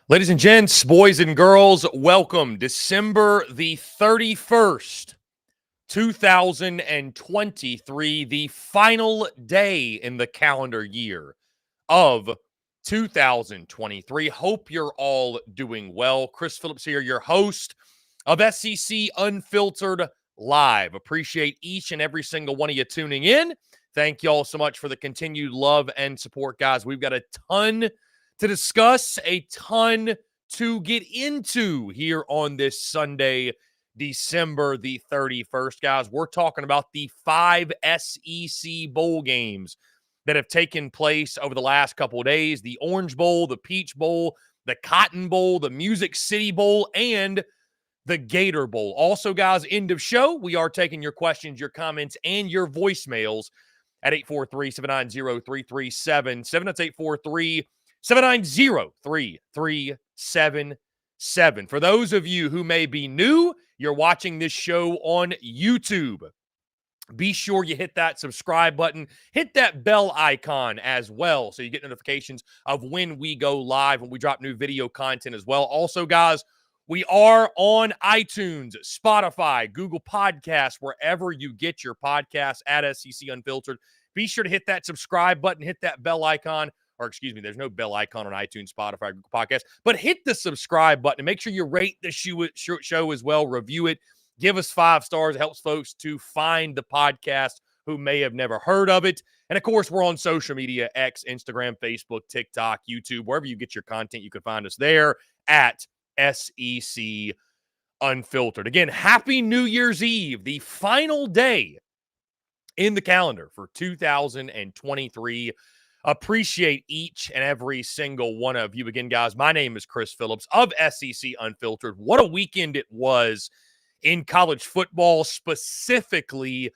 Ladies and gents, boys and girls, welcome. December the 31st, 2023, the final day in the calendar year of 2023. Hope you're all doing well. Chris Phillips here, your host of SEC Unfiltered Live. Appreciate each and every single one of you tuning in. Thank you all so much for the continued love and support, guys. We've got a ton to discuss, a ton to get into here on this Sunday, December the 31st. Guys, we're talking about the 5 SEC bowl games that have taken place over the last couple of days: the Orange Bowl, the Peach Bowl, the Cotton Bowl, the Music City Bowl, and the Gator Bowl. Also, guys, end of show, we are taking your questions, your comments, and your voicemails at 843-790-3377. That's 843-790-3377. For those of you who may be new, you're watching this show on YouTube. Be sure you hit that subscribe button, hit that bell icon as well, so you get notifications of when we go live, when we drop new video content as well. Also, guys, we are on iTunes, Spotify, Google Podcasts, wherever you get your podcasts at SEC Unfiltered. Be sure to hit that subscribe button, hit that bell icon, or excuse me, there's no bell icon on iTunes, Spotify, Google Podcasts, but hit the subscribe button and make sure you rate the show as well, review it, give us 5 stars. It helps folks to find the podcast who may have never heard of it. And of course, we're on social media: X, Instagram, Facebook, TikTok, YouTube, wherever you get your content, you can find us there at SEC Unfiltered. Again, happy New Year's Eve, the final day in the calendar for 2023. Appreciate each and every single one of you. Again, guys, my name is Chris Phillips of SEC Unfiltered. What a weekend it was in college football, specifically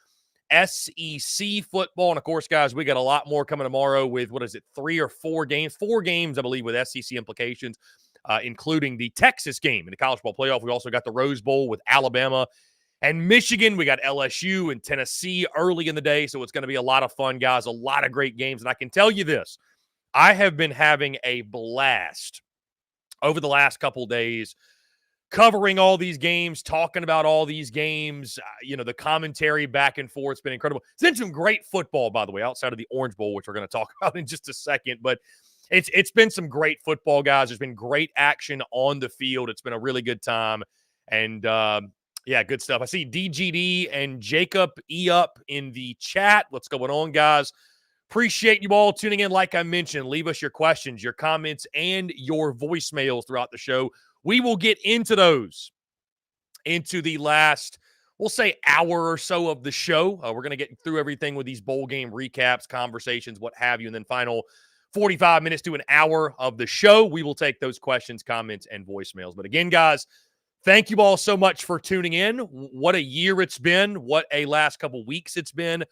SEC football. And of course, guys, we got a lot more coming tomorrow with, 3 or 4 games? 4 games, I believe, with SEC implications, including the Texas game in the college football playoff. We also got the Rose Bowl with Alabama and Michigan. We got LSU and Tennessee early in the day, so it's going to be a lot of fun, guys, a lot of great games. And I can tell you this, I have been having a blast over the last couple days covering all these games, talking about all these games. The commentary back and forth has been incredible. It's been some great football, by the way, outside of the Orange Bowl, which we're going to talk about in just a second. But it's been some great football, guys. There's been great action on the field. It's been a really good time. And, yeah, good stuff. I see DGD and Jacob E-Up in the chat. What's going on, guys? Appreciate you all tuning in. Like I mentioned, leave us your questions, your comments, and your voicemails throughout the show. We will get into those into the last, we'll say, hour or so of the show. We're going to get through everything with these bowl game recaps, conversations, what have you, and then final 45 minutes to an hour of the show. We will take those questions, comments, and voicemails. But again, guys, thank you all so much for tuning in. What a year it's been. What a last couple weeks it's been.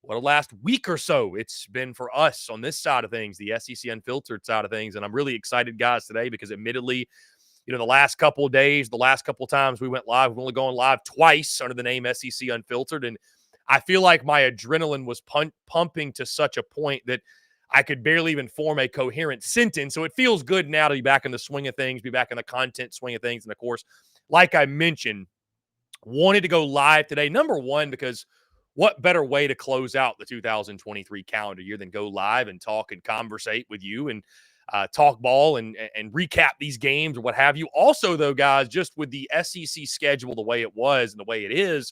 What a last week or so it's been for us on this side of things, the SEC Unfiltered side of things. And I'm really excited, guys, today because admittedly, the last couple of days, the last couple of times we went live, we've only gone live twice under the name SEC Unfiltered. And I feel like my adrenaline was pumping to such a point that I could barely even form a coherent sentence. So it feels good now to be back in the swing of things, be back in the content swing of things. And of course, like I mentioned, wanted to go live today. Number one, because what better way to close out the 2023 calendar year than go live and talk and conversate with you and talk ball and recap these games or what have you. Also, though, guys, just with the SEC schedule the way it was and the way it is,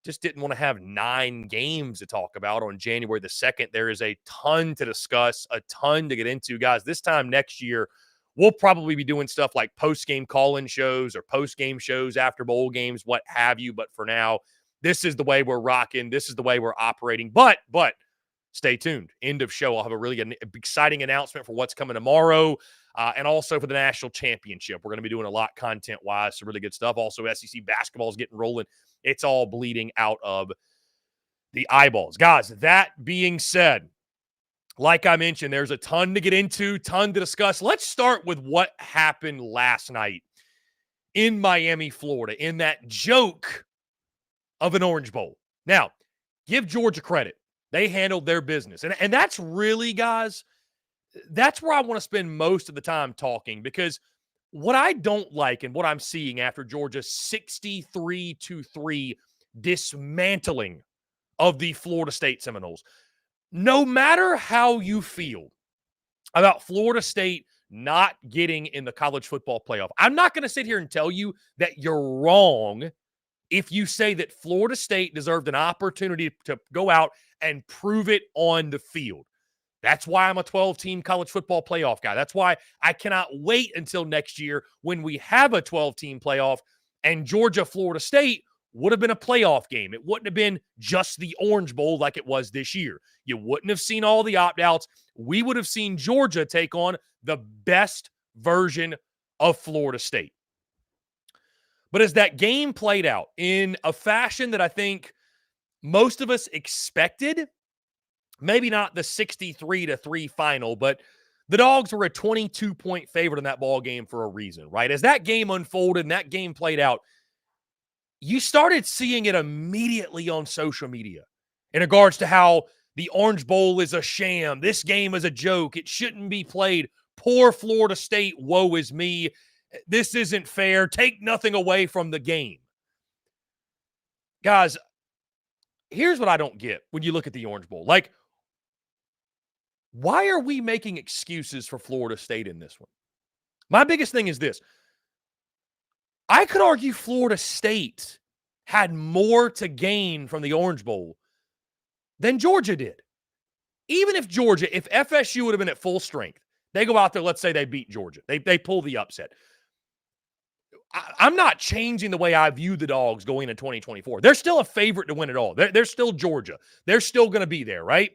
just didn't want to have 9 games to talk about on January the 2nd. There is a ton to discuss, a ton to get into, guys. This time next year, we'll probably be doing stuff like post-game call-in shows or post-game shows after bowl games, what have you. But for now, this is the way we're rocking. This is the way we're operating. But stay tuned. End of show. I'll have a really exciting announcement for what's coming tomorrow and also for the national championship. We're going to be doing a lot content-wise, some really good stuff. Also, SEC basketball is getting rolling. It's all bleeding out of the eyeballs. Guys, that being said, like I mentioned, there's a ton to get into, ton to discuss. Let's start with what happened last night in Miami, Florida, in that joke of an Orange Bowl. Now, give Georgia credit. They handled their business. And that's really, guys, that's where I want to spend most of the time talking, because what I don't like and what I'm seeing after Georgia's 63-3 dismantling of the Florida State Seminoles, no matter how you feel about Florida State not getting in the college football playoff, I'm not going to sit here and tell you that you're wrong if you say that Florida State deserved an opportunity to go out and prove it on the field. That's why I'm a 12-team college football playoff guy. That's why I cannot wait until next year when we have a 12-team playoff and Georgia-Florida State would have been a playoff game. It wouldn't have been just the Orange Bowl like it was this year. You wouldn't have seen all the opt-outs. We would have seen Georgia take on the best version of Florida State. But as that game played out in a fashion that I think most of us expected, maybe not the 63-3 final, but the Dogs were a 22-point favorite in that ball game for a reason, right? As that game unfolded and that game played out, you started seeing it immediately on social media in regards to how the Orange Bowl is a sham. This game is a joke. It shouldn't be played. Poor Florida State. Woe is me. This isn't fair. Take nothing away from the game. Guys, here's what I don't get when you look at the Orange Bowl. Like, why are we making excuses for Florida State in this one? My biggest thing is this. I could argue Florida State had more to gain from the Orange Bowl than Georgia did. Even if Georgia, if FSU would have been at full strength, they go out there, let's say they beat Georgia. They pull the upset. I'm not changing the way I view the Dogs going into 2024. They're still a favorite to win it all. They're still Georgia. They're still going to be there, right?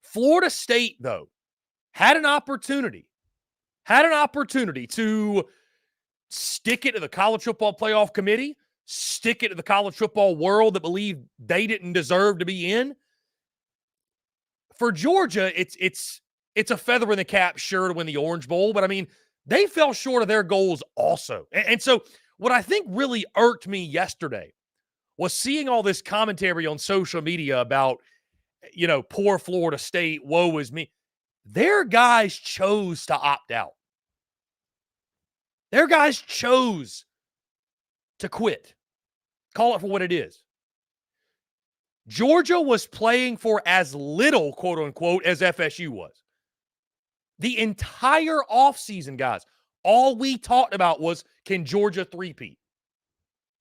Florida State, though, had an opportunity to stick it to the College Football Playoff Committee, stick it to the college football world that believed they didn't deserve to be in. For Georgia, it's a feather in the cap, sure, to win the Orange Bowl, but I mean, they fell short of their goals also. And so what I think really irked me yesterday was seeing all this commentary on social media about, poor Florida State, woe is me. Their guys chose to opt out. Their guys chose to quit. Call it for what it is. Georgia was playing for as little, quote unquote, as FSU was. The entire offseason, guys, all we talked about was, can Georgia three-peat?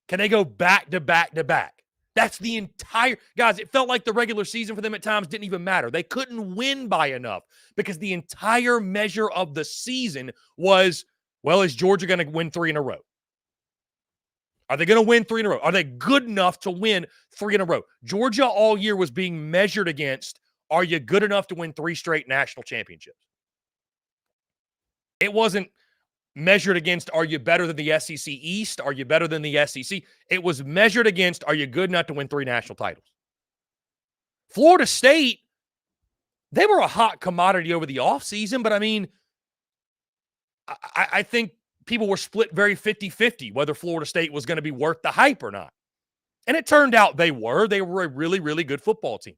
Can they go back to back to back? That's the entire – guys, it felt like the regular season for them at times didn't even matter. They couldn't win by enough because the entire measure of the season was, well, is Georgia going to win 3 in a row? Are they going to win 3 in a row? Are they good enough to win 3 in a row? Georgia all year was being measured against, are you good enough to win 3 straight national championships? It wasn't measured against, are you better than the SEC East? Are you better than the SEC? It was measured against, are you good enough to win 3 national titles? Florida State, they were a hot commodity over the offseason, but I mean, I think people were split very 50-50 whether Florida State was going to be worth the hype or not. And it turned out they were. They were a really, really good football team.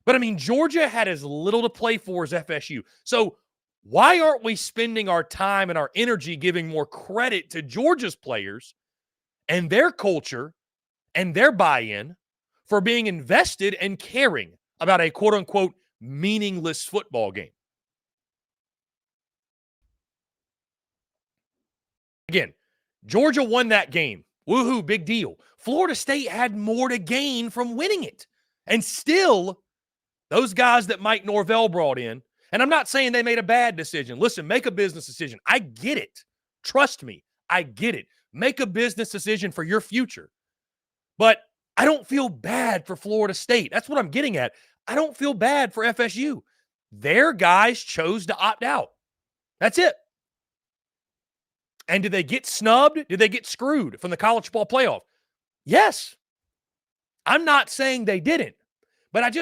But I mean, Georgia had as little to play for as FSU. So why aren't we spending our time and our energy giving more credit to Georgia's players and their culture and their buy-in for being invested and caring about a quote-unquote meaningless football game? Again, Georgia won that game. Woohoo, big deal. Florida State had more to gain from winning it. And still, those guys that Mike Norvell brought in, and I'm not saying they made a bad decision. Listen, make a business decision. I get it. Trust me, I get it. Make a business decision for your future. But I don't feel bad for Florida State. That's what I'm getting at. I don't feel bad for FSU. Their guys chose to opt out. That's it. And did they get snubbed? Did they get screwed from the college football playoff? Yes. I'm not saying they didn't, but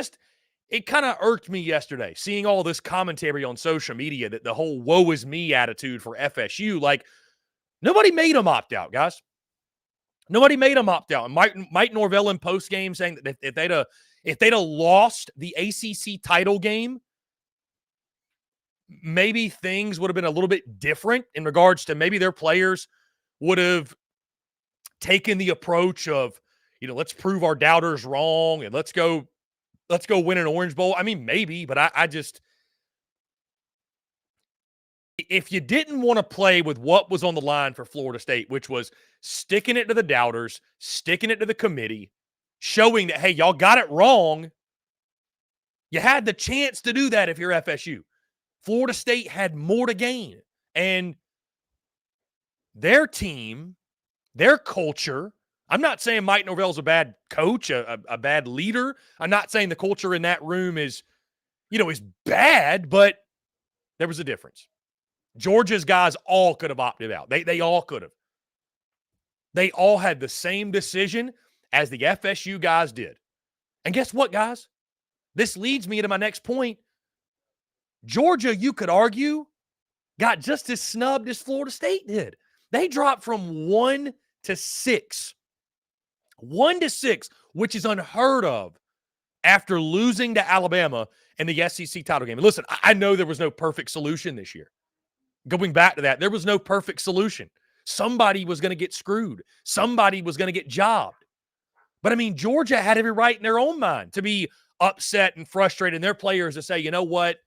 it kind of irked me yesterday seeing all this commentary on social media that the whole woe is me attitude for FSU, like nobody made them opt out, guys. Nobody made them opt out. And Mike Norvell in postgame saying that if they'd have lost the ACC title game, maybe things would have been a little bit different in regards to maybe their players would have taken the approach of, let's prove our doubters wrong and let's go win an Orange Bowl. I mean, maybe, but I just, if you didn't want to play with what was on the line for Florida State, which was sticking it to the doubters, sticking it to the committee, showing that, hey, y'all got it wrong, you had the chance to do that if you're FSU. Florida State had more to gain. And their team, their culture, I'm not saying Mike Norvell's a bad coach, a bad leader. I'm not saying the culture in that room is bad, but there was a difference. Georgia's guys all could have opted out. They all could have. They all had the same decision as the FSU guys did. And guess what, guys? This leads me to my next point. Georgia, you could argue, got just as snubbed as Florida State did. They dropped from 1 to 6. 1 to 6, which is unheard of after losing to Alabama in the SEC title game. And listen, I know there was no perfect solution this year. Going back to that, there was no perfect solution. Somebody was going to get screwed. Somebody was going to get jobbed. But, I mean, Georgia had every right in their own mind to be upset and frustrated, and their players to say, you know what,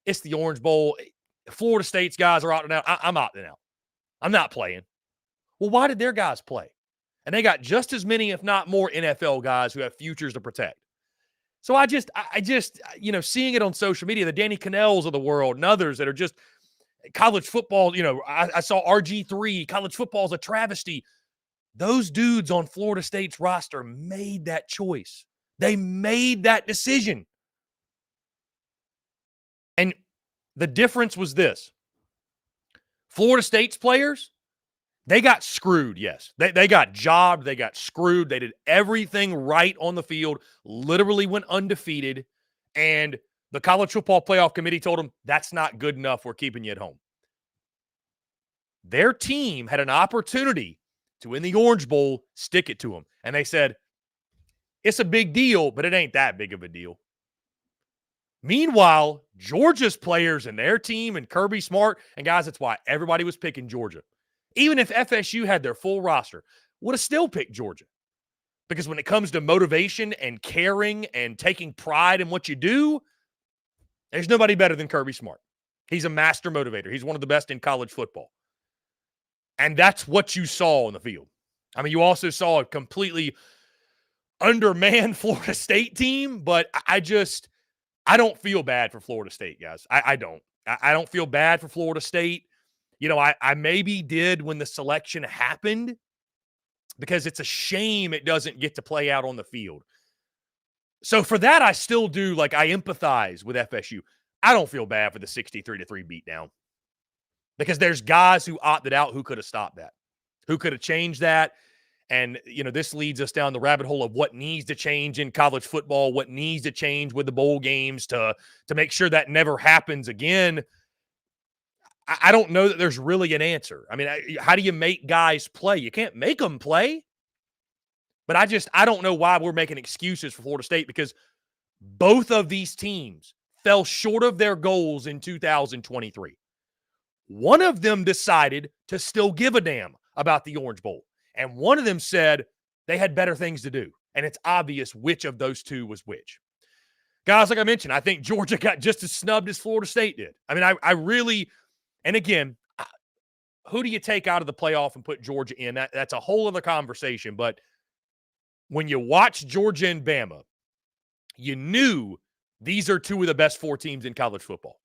it's the Orange Bowl. Florida State's guys are opting out. I'm opting out. I'm not playing. Well, why did their guys play? And they got just as many, if not more, NFL guys who have futures to protect. So I just, seeing it on social media, the Danny Cannells of the world and others that are just college football, I saw RG3, college football is a travesty. Those dudes on Florida State's roster made that choice. They made that decision. And the difference was this. Florida State's players, they got screwed, yes. They got jobbed. They got screwed. They did everything right on the field, literally went undefeated. And the College Football Playoff Committee told them, that's not good enough. We're keeping you at home. Their team had an opportunity to win the Orange Bowl, stick it to them. And they said, it's a big deal, but it ain't that big of a deal. Meanwhile, Georgia's players and their team and Kirby Smart, and guys, that's why everybody was picking Georgia. Even if FSU had their full roster, would have still picked Georgia. Because when it comes to motivation and caring and taking pride in what you do, there's nobody better than Kirby Smart. He's a master motivator. He's one of the best in college football. And that's what you saw on the field. I mean, you also saw a completely undermanned Florida State team, but I don't feel bad for Florida State, guys. I don't. I don't feel bad for Florida State. I maybe did when the selection happened because it's a shame it doesn't get to play out on the field. So for that, I still do, I empathize with FSU. I don't feel bad for the 63-3 beatdown because there's guys who opted out who could have stopped that, who could have changed that. And, this leads us down the rabbit hole of what needs to change in college football, what needs to change with the bowl games to make sure that never happens again. I don't know that there's really an answer. I mean, how do you make guys play? You can't make them play. But I don't know why we're making excuses for Florida State because both of these teams fell short of their goals in 2023. One of them decided to still give a damn about the Orange Bowl. And one of them said they had better things to do. And it's obvious which of those two was which. Guys, like I mentioned, I think Georgia got just as snubbed as Florida State did. I mean, I really, and again, who do you take out of the playoff and put Georgia in? That's a whole other conversation. But when you watch Georgia and Bama, you knew these are two of the best 4 teams in college football.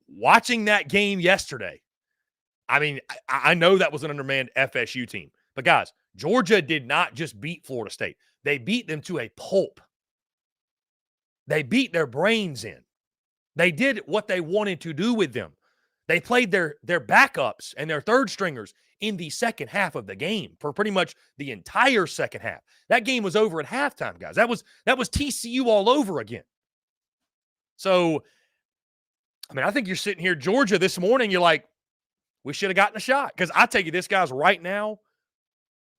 Watching that game yesterday, I mean, I know that was an undermanned FSU team. But guys, Georgia did not just beat Florida State. They beat them to a pulp. They beat their brains in. They did what they wanted to do with them. They played their backups and their third stringers in the second half of the game for pretty much the entire second half. That game was over at halftime, guys. That was TCU all over again. So, I mean, I think you're sitting here, Georgia, this morning, you're like, we should have gotten a shot. Because I tell you this, guys, right now,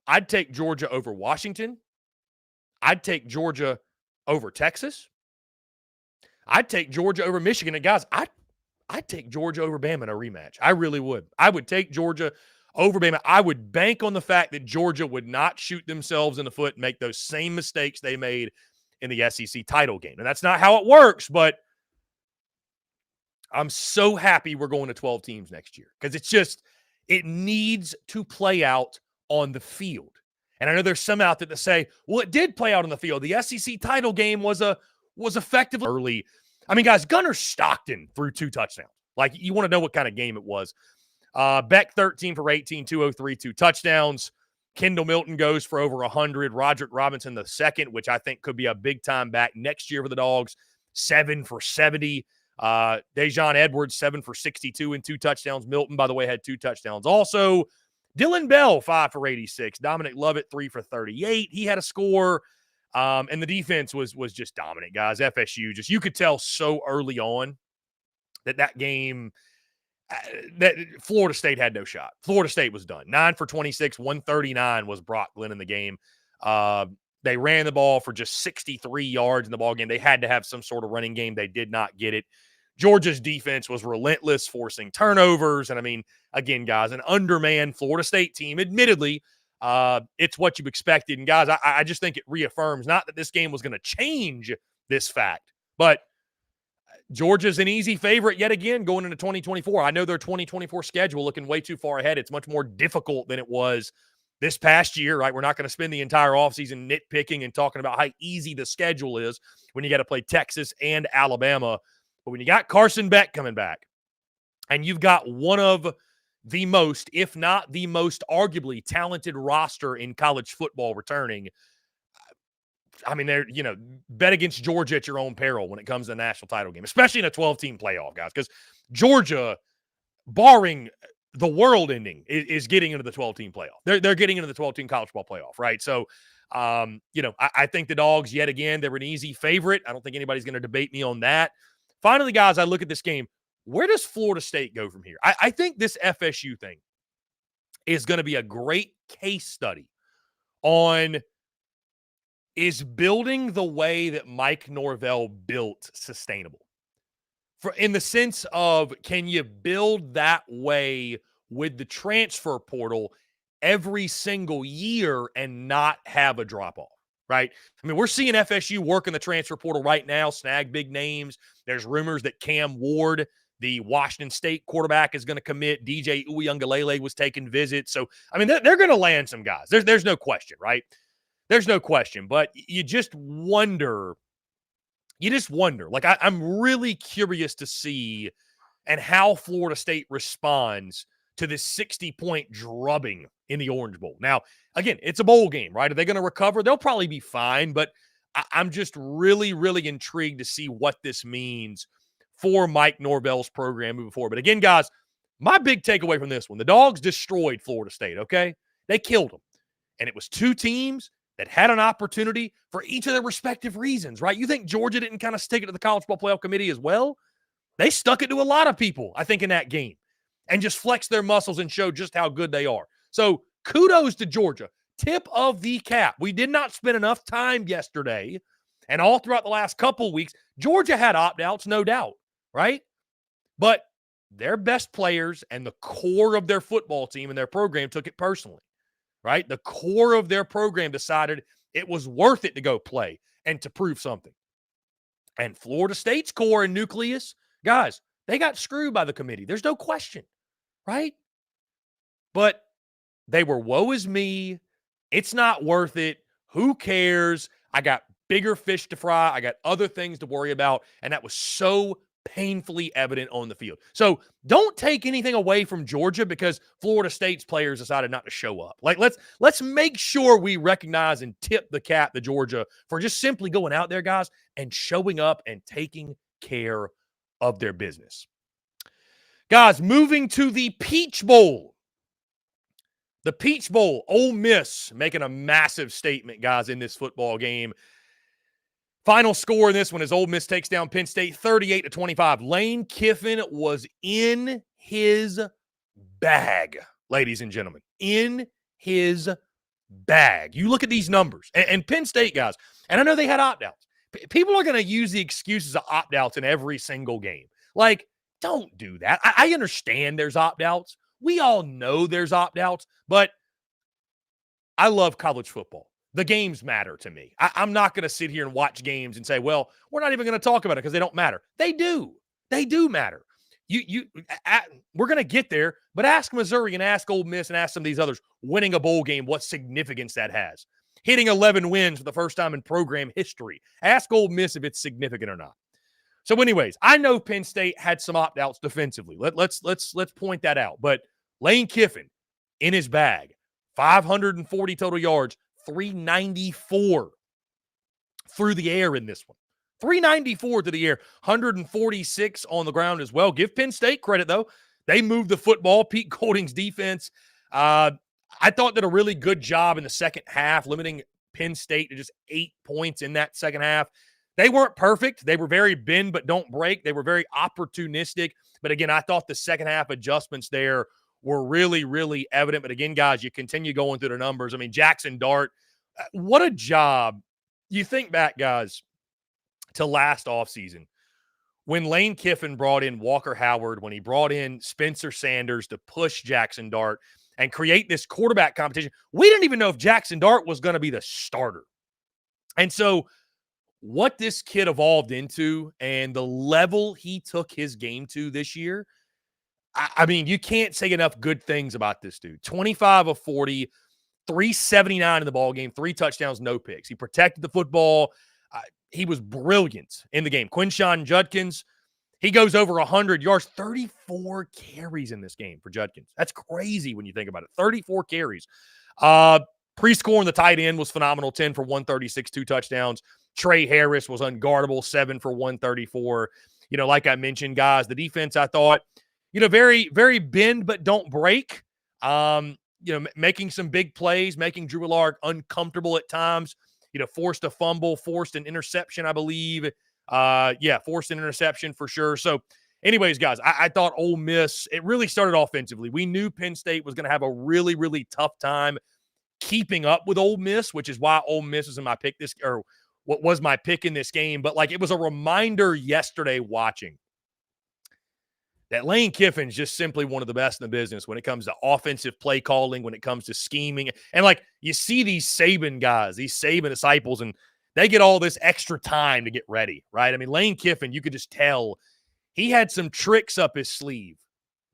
I'd take Georgia over Washington. I'd take Georgia over Texas. I'd take Georgia over Michigan. And guys, I'd take Georgia over Bama in a rematch. I really would. I would take Georgia over Bama. I would bank on the fact that Georgia would not shoot themselves in the foot and make those same mistakes they made in the SEC title game. And that's not how it works, but I'm so happy we're going to 12 teams next year because it needs to play out on the field. And I know there's some out there that say, well, it did play out on the field. The SEC title game was effectively early. I mean, guys, Gunnar Stockton threw 2 touchdowns. Like, you want to know what kind of game it was. Beck, 13 for 18, 203, 2 touchdowns. Kendall Milton goes for over 100. Roderick Robinson the second, which I think could be a big-time back next year for the Dogs, 7 for 70. Dejon Edwards, 7 for 62 and 2 touchdowns. Milton, by the way, had 2 touchdowns. Also, Dylan Bell, 5 for 86. Dominic Lovett, 3 for 38. He had a score. And the defense was just dominant, guys. FSU, you could tell so early on that game, that Florida State had no shot. Florida State was done. 9 for 26, 139 was Brock Glenn in the game. They ran the ball for just 63 yards in the ball game. They had to have some sort of running game. They did not get it. Georgia's defense was relentless, forcing turnovers. And I mean, again, guys, an undermanned Florida State team, admittedly, it's what you expected. And guys, I just think it reaffirms not that this game was going to change this fact, but Georgia's an easy favorite yet again going into 2024. I know their 2024 schedule looking way too far ahead. It's much more difficult than it was this past year, right? We're not going to spend the entire offseason nitpicking and talking about how easy the schedule is when you got to play Texas and Alabama. But when you got Carson Beck coming back and you've got one of the most, if not the most arguably talented roster in college football returning, I mean, bet against Georgia at your own peril when it comes to the national title game, especially in a 12-team playoff, guys, because Georgia, barring the world ending, is getting into the 12-team playoff. They're getting into the 12-team college ball playoff, right? So, I think the Dogs, yet again, they're an easy favorite. I don't think anybody's going to debate me on that. Finally, guys, I look at this game. Where does Florida State go from here? I think this FSU thing is going to be a great case study on is building the way that Mike Norvell built sustainable. In the sense of, can you build that way with the transfer portal every single year and not have a drop-off, right? I mean, we're seeing FSU work in the transfer portal right now, snag big names. There's rumors that Cam Ward, the Washington State quarterback, is going to commit. DJ Uiagalelei was taking visits. So, I mean, they're going to land some guys. There's no question, right? There's no question. But you just wonder. Like, I'm really curious to see and how Florida State responds to this 60-point drubbing in the Orange Bowl. Now, again, it's a bowl game, right? Are they going to recover? They'll probably be fine, but I'm just really, really intrigued to see what this means for Mike Norvell's program moving forward. But again, guys, my big takeaway from this one, the Dogs destroyed Florida State, okay? They killed them. And it was 2 teams that had an opportunity for each of their respective reasons, right? You think Georgia didn't kind of stick it to the College Football Playoff Committee as well? They stuck it to a lot of people, I think, in that game and just flexed their muscles and showed just how good they are. So kudos to Georgia. Tip of the cap. We did not spend enough time yesterday and all throughout the last couple weeks. Georgia had opt-outs, no doubt, right? But their best players and the core of their football team and their program took it personally. Right? The core of their program decided it was worth it to go play and to prove something. And Florida State's core and nucleus, guys, they got screwed by the committee. There's no question, right? But they were, woe is me. It's not worth it. Who cares? I got bigger fish to fry. I got other things to worry about. And that was so painfully evident on the field. So don't take anything away from Georgia because Florida State's players decided not to show up. Like, let's make sure we recognize and tip the cap to Georgia for just simply going out there, guys, and showing up and taking care of their business. Guys, moving to the Peach Bowl. The Peach Bowl, Ole Miss making a massive statement, guys, in this football game. Final score in this one is Ole Miss takes down Penn State 38-25. Lane Kiffin was in his bag, ladies and gentlemen. In his bag. You look at these numbers. And Penn State, guys, and I know they had opt-outs. People are going to use the excuses of opt-outs in every single game. Like, Don't do that. I understand there's opt-outs. We all know there's opt-outs, but I love college football. The games matter to me. I'm not going to sit here and watch games and say, well, we're not even going to talk about it because they don't matter. They do. They do matter. We're going to get there, but ask Missouri and ask Ole Miss and ask some of these others winning a bowl game, what significance that has. Hitting 11 wins for the first time in program history. Ask Ole Miss if it's significant or not. So anyways, I know Penn State had some opt-outs defensively. Let's point that out. But Lane Kiffin in his bag, 540 total yards, 394 through the air in this one. 394 to the air, 146 on the ground as well. Give Penn State credit, though. They moved the football. Pete Golding's defense, I thought, did a really good job in the second half, limiting Penn State to just 8 points in that second half. They weren't perfect. They were very bend but don't break. They were very opportunistic. But again, I thought the second half adjustments there were really, really evident. But again, guys, you continue going through the numbers. I mean, Jackson Dart, what a job. You think back, guys, to last offseason when Lane Kiffin brought in Walker Howard, when he brought in Spencer Sanders to push Jackson Dart and create this quarterback competition. We didn't even know if Jackson Dart was going to be the starter. And so what this kid evolved into and the level he took his game to this year, I mean, you can't say enough good things about this dude. 25 of 40, 379 in the ball game, 3 touchdowns, no picks. He protected the football. He was brilliant in the game. Quinshawn Judkins, he goes over 100 yards, 34 carries in this game for Judkins. That's crazy when you think about it. 34 carries. Prescoring the tight end was phenomenal, 10 for 136, 2 touchdowns. Trey Harris was unguardable, 7 for 134. You know, like I mentioned, guys, the defense, I thought, you know, very, very bend but don't break. You know, making some big plays, making Drew Allard uncomfortable at times. You know, forced a fumble, forced an interception, I believe. Forced an interception for sure. So, anyways, guys, I thought Ole Miss, it really started offensively. We knew Penn State was going to have a really, really tough time keeping up with Ole Miss, which is why Ole Miss was in my pick or what was my pick in this game. But, like, it was a reminder yesterday watching that Lane Kiffin's just simply one of the best in the business when it comes to offensive play calling, when it comes to scheming. And, like, you see these Saban guys, these Saban disciples, and they get all this extra time to get ready, right? I mean, Lane Kiffin, you could just tell he had some tricks up his sleeve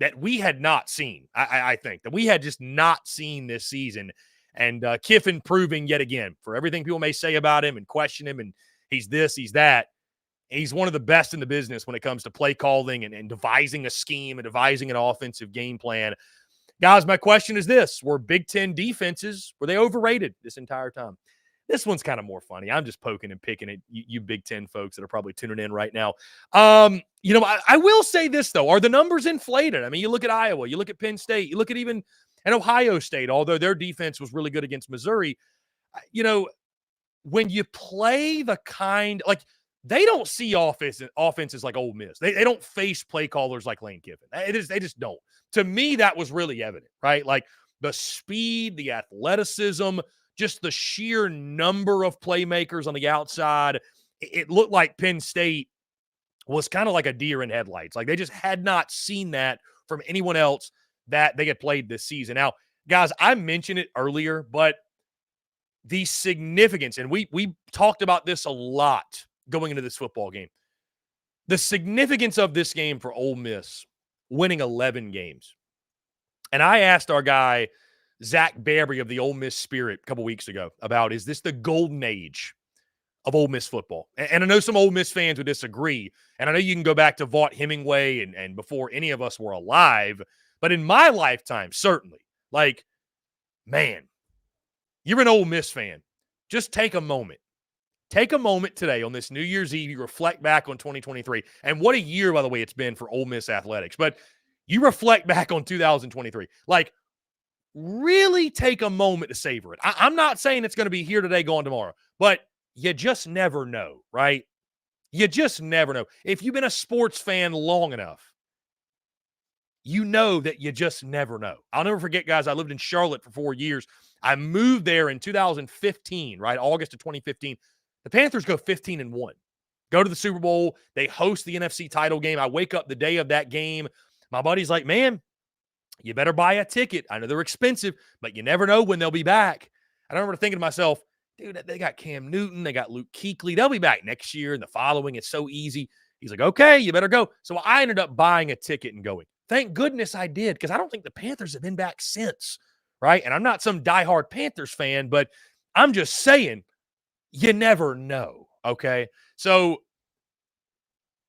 that we had not seen, I think, that we had just not seen this season. And Kiffin proving yet again, for everything people may say about him and question him, and he's this, he's that, he's one of the best in the business when it comes to play calling and devising a scheme and devising an offensive game plan. Guys, my question is this. Were Big Ten defenses, were they overrated this entire time? This one's kind of more funny. I'm just poking and picking at you Big Ten folks that are probably tuning in right now. You know, I will say this, though. Are the numbers inflated? I mean, you look at Iowa, you look at Penn State, you look at even an Ohio State, although their defense was really good against Missouri. You know, when you play the kind, like, they don't see offenses like Ole Miss. They don't face play callers like Lane Kiffin. They just don't. To me, that was really evident, right? Like the speed, the athleticism, just the sheer number of playmakers on the outside. It looked like Penn State was kind of like a deer in headlights. Like they just had not seen that from anyone else that they had played this season. Now, guys, I mentioned it earlier, but the significance, and we talked about this a lot going into this football game. The significance of this game for Ole Miss winning 11 games. And I asked our guy, Zach Barry of the Ole Miss Spirit a couple weeks ago about, is this the golden age of Ole Miss football? And I know some Ole Miss fans would disagree. And I know you can go back to Vaught Hemingway and before any of us were alive. But in my lifetime, certainly, like, man, you're an Ole Miss fan. Just take a moment. Take a moment today on this New Year's Eve. You reflect back on 2023. And what a year, by the way, it's been for Ole Miss athletics. But you reflect back on 2023. Like, really take a moment to savor it. I'm not saying it's going to be here today, gone tomorrow. But you just never know, right? You just never know. If you've been a sports fan long enough, you know that you just never know. I'll never forget, guys, I lived in Charlotte for 4 years. I moved there in 2015, right? August of 2015. The Panthers go 15-1. Go to the Super Bowl. They host the NFC title game. I wake up the day of that game. My buddy's like, man, you better buy a ticket. I know they're expensive, but you never know when they'll be back. I remember thinking to myself, dude, they got Cam Newton. They got Luke Kuechly. They'll be back next year and the following. It's so easy. He's like, okay, you better go. So I ended up buying a ticket and going. Thank goodness I did, because I don't think the Panthers have been back since, right? And I'm not some diehard Panthers fan, but I'm just saying, you never know, okay? So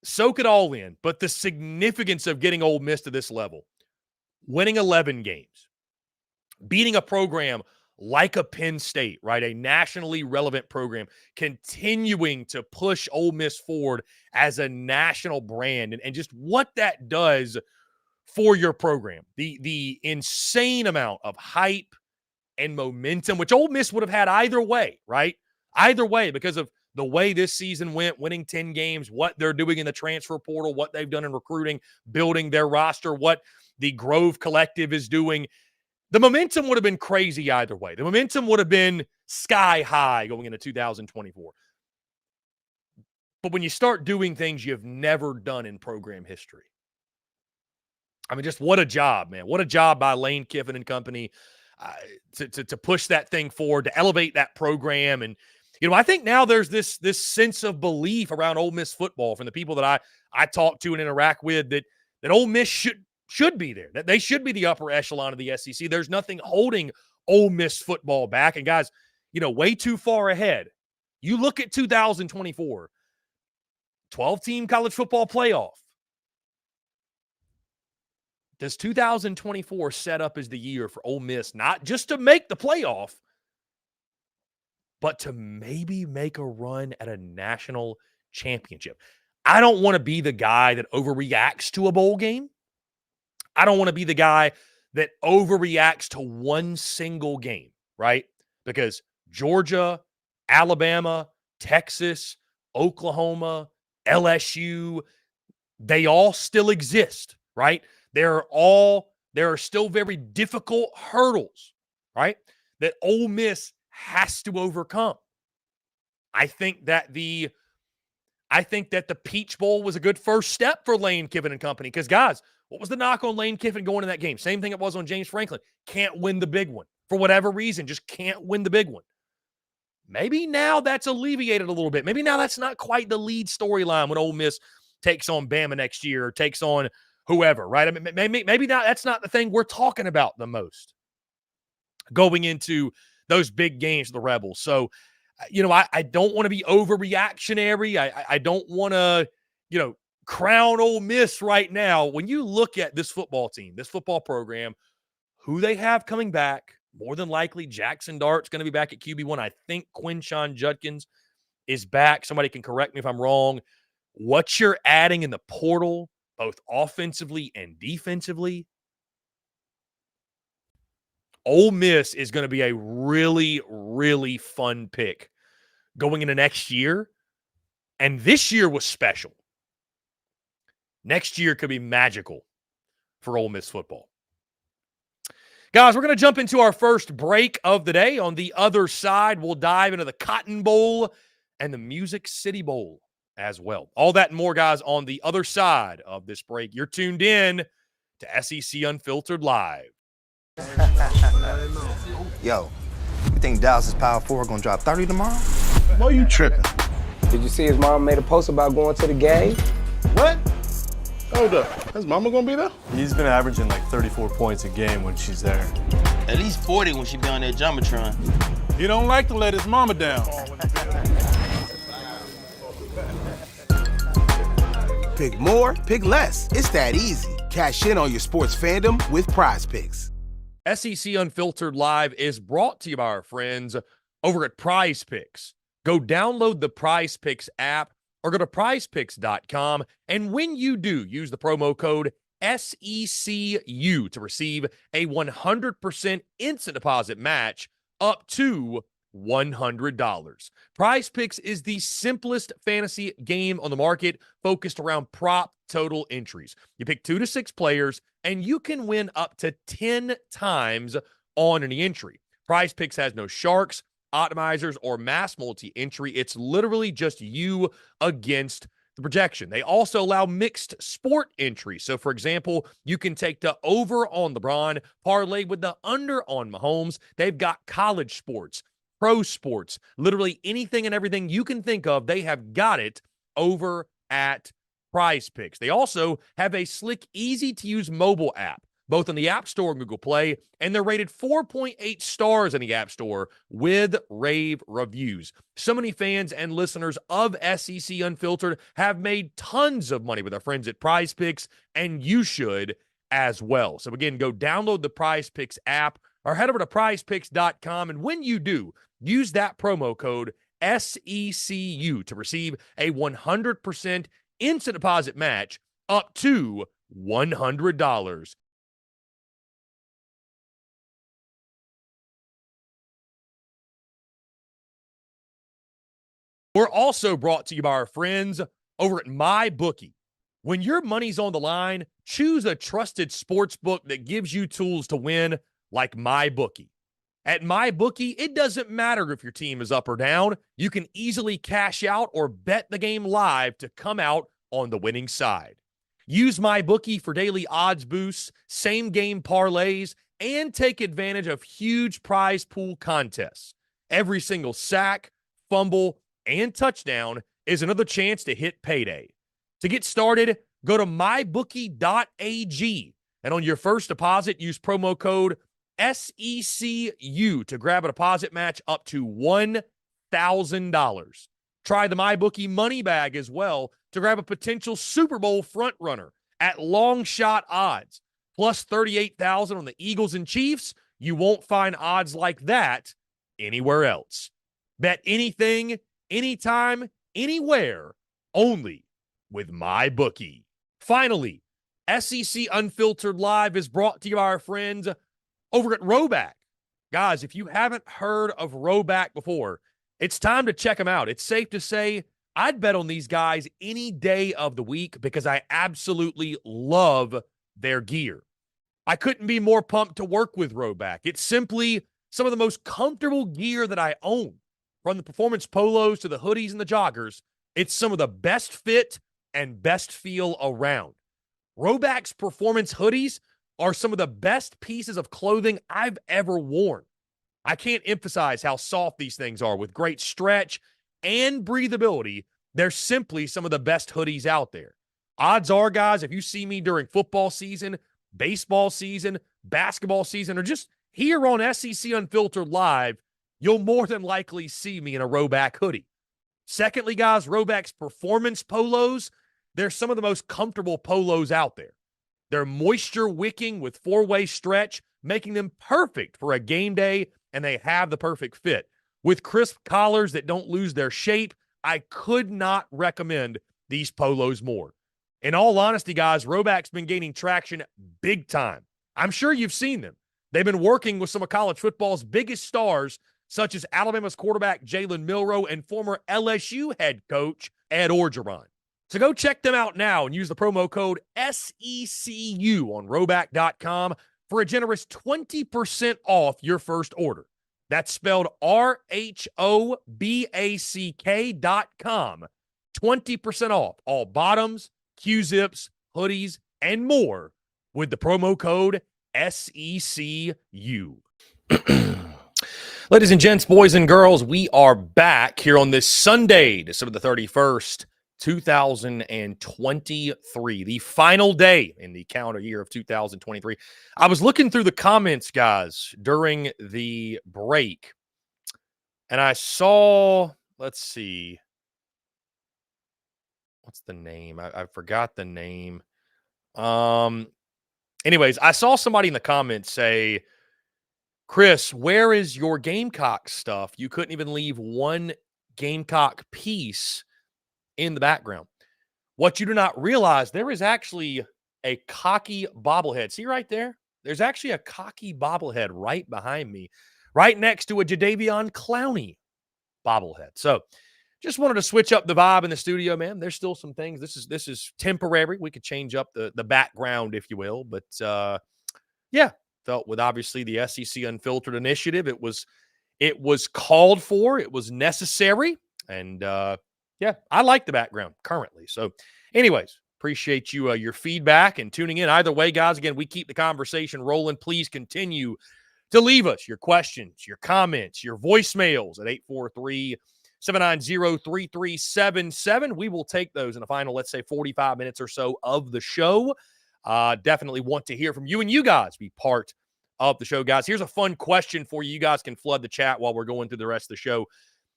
soak it all in. But the significance of getting Ole Miss to this level, winning 11 games, beating a program like a Penn State, right? A nationally relevant program, continuing to push Ole Miss forward as a national brand, and just what that does for your program. The insane amount of hype and momentum, which Ole Miss would have had either way, right? Either way, because of the way this season went, winning 10 games, what they're doing in the transfer portal, what they've done in recruiting, building their roster, what the Grove Collective is doing. The momentum would have been crazy either way. The momentum would have been sky high going into 2024. But when you start doing things you've never done in program history, I mean, just what a job, man. What a job by Lane Kiffin and company to push that thing forward, to elevate that program. And, you know, I think now there's this sense of belief around Ole Miss football from the people that I talk to and interact with that Ole Miss should be there, that they should be the upper echelon of the SEC. There's nothing holding Ole Miss football back. And guys, you know, way too far ahead. You look at 2024, 12-team college football playoff. Does 2024 set up as the year for Ole Miss, not just to make the playoff, but to maybe make a run at a national championship? I don't want to be the guy that overreacts to a bowl game. I don't want to be the guy that overreacts to one single game, right? Because Georgia, Alabama, Texas, Oklahoma, LSU, they all still exist, right? There are still very difficult hurdles, right, that Ole Miss has to overcome. I think that the Peach Bowl was a good first step for Lane Kiffin and company, because, guys, what was the knock on Lane Kiffin going in that game? Same thing it was on James Franklin. Can't win the big one. For whatever reason, just can't win the big one. Maybe now that's alleviated a little bit. Maybe now that's not quite the lead storyline when Ole Miss takes on Bama next year or takes on whoever, right? I mean, maybe now that's not the thing we're talking about the most going into those big games, the Rebels. So, you know, I don't want to be overreactionary. I don't want to, you know, crown Ole Miss right now. When you look at this football team, this football program, who they have coming back, more than likely Jackson Dart's going to be back at QB1. I think Quinshon Judkins is back. Somebody can correct me if I'm wrong. What you're adding in the portal, both offensively and defensively, Ole Miss is going to be a really, really fun pick going into next year. And this year was special. Next year could be magical for Ole Miss football. Guys, we're going to jump into our first break of the day. On the other side, we'll dive into the Cotton Bowl and the Music City Bowl as well. All that and more, guys, on the other side of this break. You're tuned in to SEC Unfiltered Live. Yo, you think Dallas' Power 4 gonna drop 30 tomorrow? Boy, you tripping. Did you see his mom made a post about going to the game? What? Hold up. His mama gonna be there? He's been averaging like 34 points a game when she's there. At least 40 when she be on that Jumbotron. He don't like to let his mama down. Pick more, pick less. It's that easy. Cash in on your sports fandom with Prize Picks. SEC Unfiltered Live is brought to you by our friends over at Prize Picks. Go download the Prize Picks app or go to prizepicks.com. And when you do, use the promo code SECU to receive a 100% instant deposit match up to $100. Prize Picks is the simplest fantasy game on the market, focused around prop total entries. You pick 2 to 6 players, and you can win up to 10 times on any entry. Prize Picks has no sharks, optimizers, or mass multi-entry. It's literally just you against the projection. They also allow mixed sport entry. So, for example, you can take the over on LeBron, parlay with the under on Mahomes. They've got college sports, pro sports, literally anything and everything you can think of. They have got it over at Prize Picks. They also have a slick, easy-to-use mobile app, both on the App Store and Google Play, and they're rated 4.8 stars in the App Store with rave reviews. So many fans and listeners of SEC Unfiltered have made tons of money with our friends at Prize Picks, and you should as well. So again, go download the Prize Picks app or head over to prizepicks.com, and when you do, use that promo code SECU to receive a 100% instant deposit match up to $100. We're also brought to you by our friends over at MyBookie. When your money's on the line, choose a trusted sports book that gives you tools to win, like MyBookie. At MyBookie, it doesn't matter if your team is up or down. You can easily cash out or bet the game live to come out on the winning side. Use MyBookie for daily odds boosts, same-game parlays, and take advantage of huge prize pool contests. Every single sack, fumble, and touchdown is another chance to hit payday. To get started, go to mybookie.ag, and on your first deposit, use promo code SECU to grab a deposit match up to $1,000. Try the MyBookie money bag as well to grab a potential Super Bowl frontrunner at long shot odds, plus 38,000 on the Eagles and Chiefs. You won't find odds like that anywhere else. Bet anything, anytime, anywhere, only with MyBookie. Finally, SEC Unfiltered Live is brought to you by our friends over at Rowback. Guys, if you haven't heard of Rowback before, it's time to check them out. It's safe to say I'd bet on these guys any day of the week because I absolutely love their gear. I couldn't be more pumped to work with Rowback. It's simply some of the most comfortable gear that I own. From the performance polos to the hoodies and the joggers, it's some of the best fit and best feel around. Rowback's performance hoodies are some of the best pieces of clothing I've ever worn. I can't emphasize how soft these things are with great stretch and breathability. They're simply some of the best hoodies out there. Odds are, guys, if you see me during football season, baseball season, basketball season, or just here on SEC Unfiltered Live, you'll more than likely see me in a Rowback hoodie. Secondly, guys, Rowback's performance polos, they're some of the most comfortable polos out there. They're moisture wicking with 4-way stretch, making them perfect for a game day, and they have the perfect fit. With crisp collars that don't lose their shape, I could not recommend these polos more. In all honesty, guys, Rowback's been gaining traction big time. I'm sure you've seen them. They've been working with some of college football's biggest stars, such as Alabama's quarterback Jalen Milroe and former LSU head coach Ed Orgeron. So go check them out now and use the promo code SECU on Rowback.com for a generous 20% off your first order. That's spelled RHOBACK.com. 20% off all bottoms, Q-zips, hoodies, and more with the promo code SECU. Ladies and gents, boys and girls, we are back here on this Sunday, December the 31st, 2023, the final day in the calendar year of 2023. I was looking through the comments, guys, during the break, and I saw, let's see, what's the name? I forgot the name. Anyways, I saw somebody in the comments say, Chris, where is your Gamecock stuff? You couldn't even leave one Gamecock piece in the background. What you do not realize, there is actually a cocky bobblehead. See right there? There's actually a cocky bobblehead right behind me, right next to a Jadeveon Clowney bobblehead. So just wanted to switch up the vibe in the studio, man. There's still some things. This is temporary. We could change up the background, if you will. But yeah, felt with obviously the SEC Unfiltered initiative, it was It was called for. It was necessary. And, yeah, I like the background currently. So, anyways, appreciate you your feedback and tuning in. Either way, guys, again, we keep the conversation rolling. Please continue to leave us your questions, your comments, your voicemails at 843-790-3377. We will take those in the final, let's say, 45 minutes or so of the show. Definitely want to hear from you, and you guys be part of the show, guys. Here's a fun question for you. You guys can flood the chat while we're going through the rest of the show.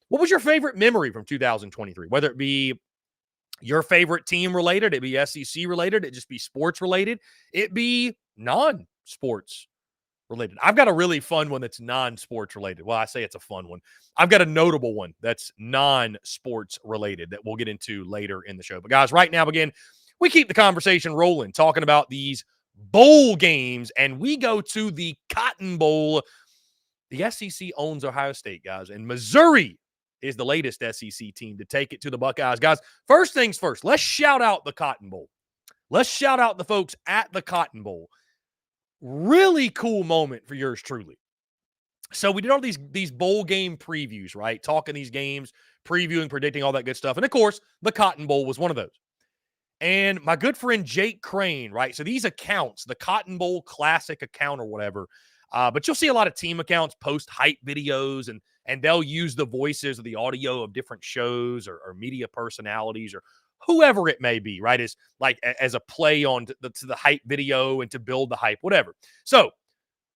What was your favorite memory from 2023? Whether it be your favorite team related, it be SEC related, it just be sports related, it be non-sports related. I've got a really fun one that's non-sports related. Well, I say it's a fun one. I've got a notable one that's non-sports related that we'll get into later in the show. But guys, right now, again, we keep the conversation rolling, talking about these bowl games, and we go to the Cotton Bowl. The SEC owns Ohio State, guys, and Missouri is the latest SEC team to take it to the Buckeyes. Guys, first things first, let's shout out the Cotton Bowl. Let's shout out the folks at the Cotton Bowl. Really cool moment for yours truly. So we did all these bowl game previews, right? Talking these games, previewing, predicting, all that good stuff. And, of course, the Cotton Bowl was one of those. And my good friend Jake Crane, right? So these accounts, the Cotton Bowl Classic account or whatever, but you'll see a lot of team accounts post hype videos, and they'll use the voices or the audio of different shows or media personalities or whoever it may be, right? As like as a play on to the hype video and to build the hype, whatever. So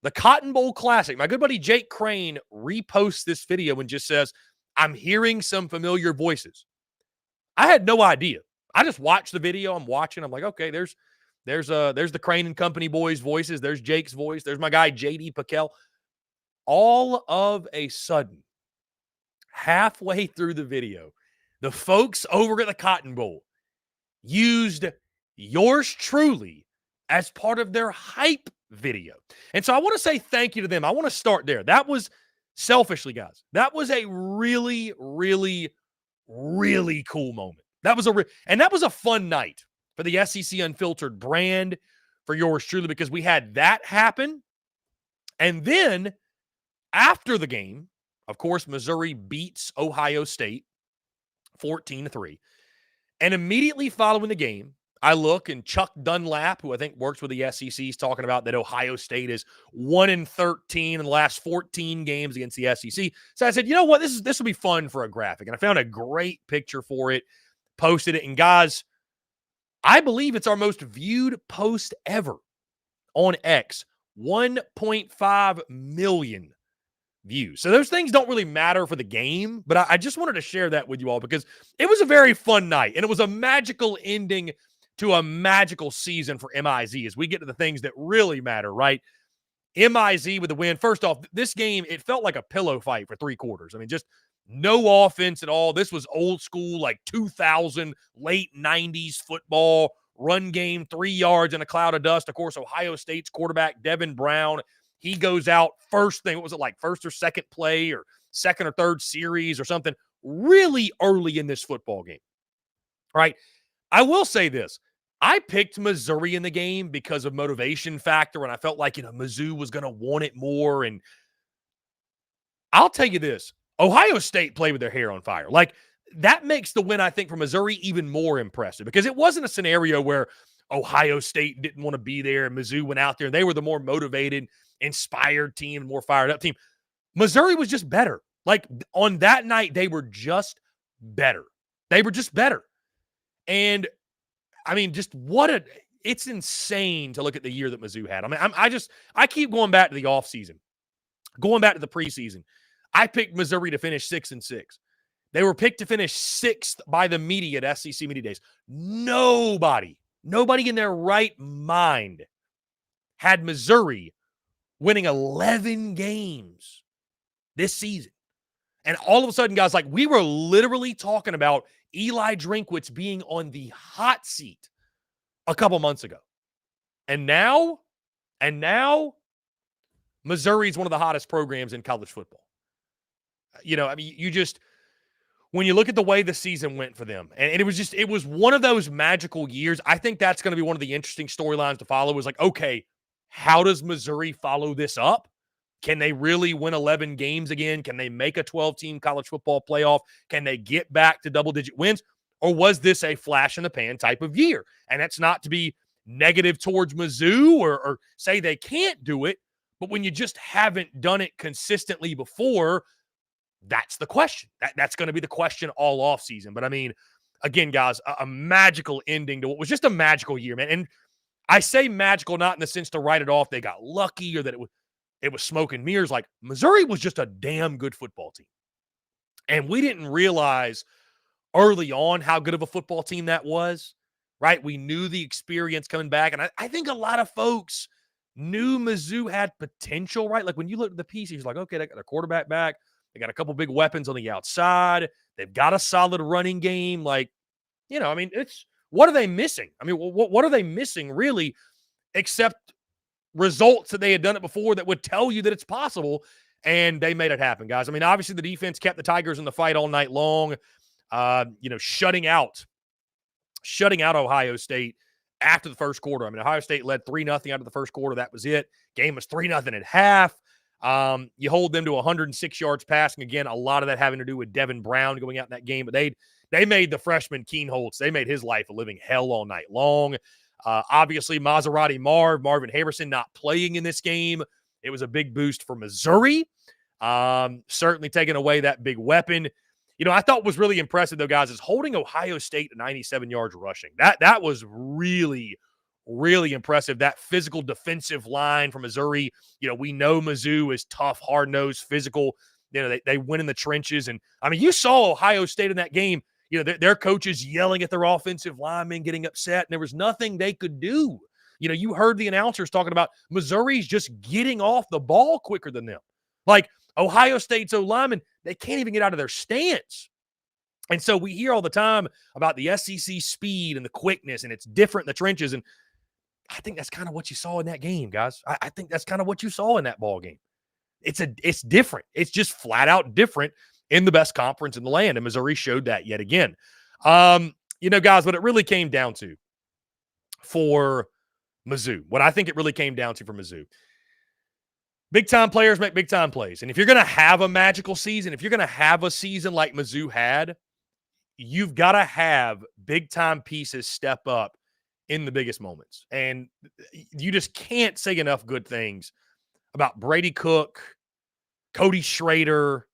the Cotton Bowl Classic, my good buddy Jake Crane reposts this video and just says, "I'm hearing some familiar voices." I had no idea. I just watched the video. I'm watching. I'm like, okay, there's the Crane and Company boys' voices. There's Jake's voice. There's my guy, JD Piquel. All of a sudden, halfway through the video, the folks over at the Cotton Bowl used yours truly as part of their hype video. And so I want to say thank you to them. I want to start there. That was, selfishly, guys, that was a really, really, really cool moment. That was and that was a fun night for the SEC Unfiltered brand, for yours truly, because we had that happen. And then after the game, of course, Missouri beats Ohio State 14-3. And immediately following the game, I look, and Chuck Dunlap, who I think works with the SEC, is talking about that Ohio State is 1-13 in the last 14 games against the SEC. So I said, you know what? This will be fun for a graphic. And I found a great picture for it, posted it. And guys, I believe it's our most viewed post ever on X. 1.5 million views. So those things don't really matter for the game, but I just wanted to share that with you all because it was a very fun night, and it was a magical ending to a magical season for MIZ as we get to the things that really matter, right? MIZ with the win. First off, this game, it felt like a pillow fight for 3 quarters. I mean, just no offense at all. This was old school, like 2000, late 90s football, run game, 3 yards in a cloud of dust. Of course, Ohio State's quarterback, Devin Brown, he goes out first thing. What was it, like first or second play or second or third series or something really early in this football game, right? I will say this. I picked Missouri in the game because of motivation factor, and I felt like, Mizzou was going to want it more. And I'll tell you this, Ohio State played with their hair on fire. Like, that makes the win, I think, for Missouri even more impressive because it wasn't a scenario where Ohio State didn't want to be there and Mizzou went out there and they were the more motivated, inspired team, more fired up team. Missouri was just better. Like, on that night, they were just better. They were just better. And I mean, just it's insane to look at the year that Mizzou had. I mean, I keep going back to the offseason, going back to the preseason. I picked Missouri to finish 6-6. They were picked to finish 6th by the media at SEC Media Days. Nobody in their right mind had Missouri winning 11 games this season. And all of a sudden, guys, like, we were literally talking about Eli Drinkwitz being on the hot seat a couple months ago. And now, Missouri is one of the hottest programs in college football. I mean, when you look at the way the season went for them, and it was one of those magical years. I think that's going to be one of the interesting storylines to follow is like, okay, how does Missouri follow this up? Can they really win 11 games again? Can they make a 12-team college football playoff? Can they get back to double-digit wins? Or was this a flash-in-the-pan type of year? And that's not to be negative towards Mizzou or say they can't do it, but when you just haven't done it consistently before, that's the question. That's going to be the question all offseason. But, I mean, again, guys, a magical ending to what was just a magical year, man. And I say magical not in the sense to write it off they got lucky or that it was smoke and mirrors. Like, Missouri was just a damn good football team. And we didn't realize early on how good of a football team that was, right? We knew the experience coming back. And I think a lot of folks knew Mizzou had potential, right? Like, when you look at the pieces, like, okay, they got a quarterback back. They got a couple big weapons on the outside. They've got a solid running game. Like, you know, I mean, what are they missing? I mean, what are they missing really, except results that they had done it before that would tell you that it's possible, and they made it happen, guys. I mean, obviously the defense kept the Tigers in the fight all night long, shutting out Ohio State after the first quarter. I mean, Ohio State led 3-0 after the first quarter. That was it. Game was 3-0 at half. You hold them to 106 yards passing. Again, a lot of that having to do with Devin Brown going out in that game. But they made the freshman Keen Holtz, they made his life a living hell all night long. Obviously, Marvin Harrison not playing in this game. It was a big boost for Missouri. Certainly taking away that big weapon. You know, I thought was really impressive, though, guys, is holding Ohio State to 97 yards rushing. That was really, really impressive. That physical defensive line from Missouri. You know, we know Mizzou is tough, hard-nosed, physical. You know, they win in the trenches. And, I mean, you saw Ohio State in that game. You know, their coaches yelling at their offensive linemen, getting upset, and there was nothing they could do. You know, you heard the announcers talking about Missouri's just getting off the ball quicker than them. Like, Ohio State's O-linemen, they can't even get out of their stance. And so we hear all the time about the SEC speed and the quickness, and it's different in the trenches. And I think that's kind of what you saw in that game, guys. I think that's kind of what you saw in that ball game. It's different. It's just flat out different in the best conference in the land, and Missouri showed that yet again. You know, guys, what it really came down to for Mizzou, what I think it really came down to for Mizzou, big-time players make big-time plays. And if you're going to have a magical season, if you're going to have a season like Mizzou had, you've got to have big-time pieces step up in the biggest moments. And you just can't say enough good things about Brady Cook, Cody Schrader,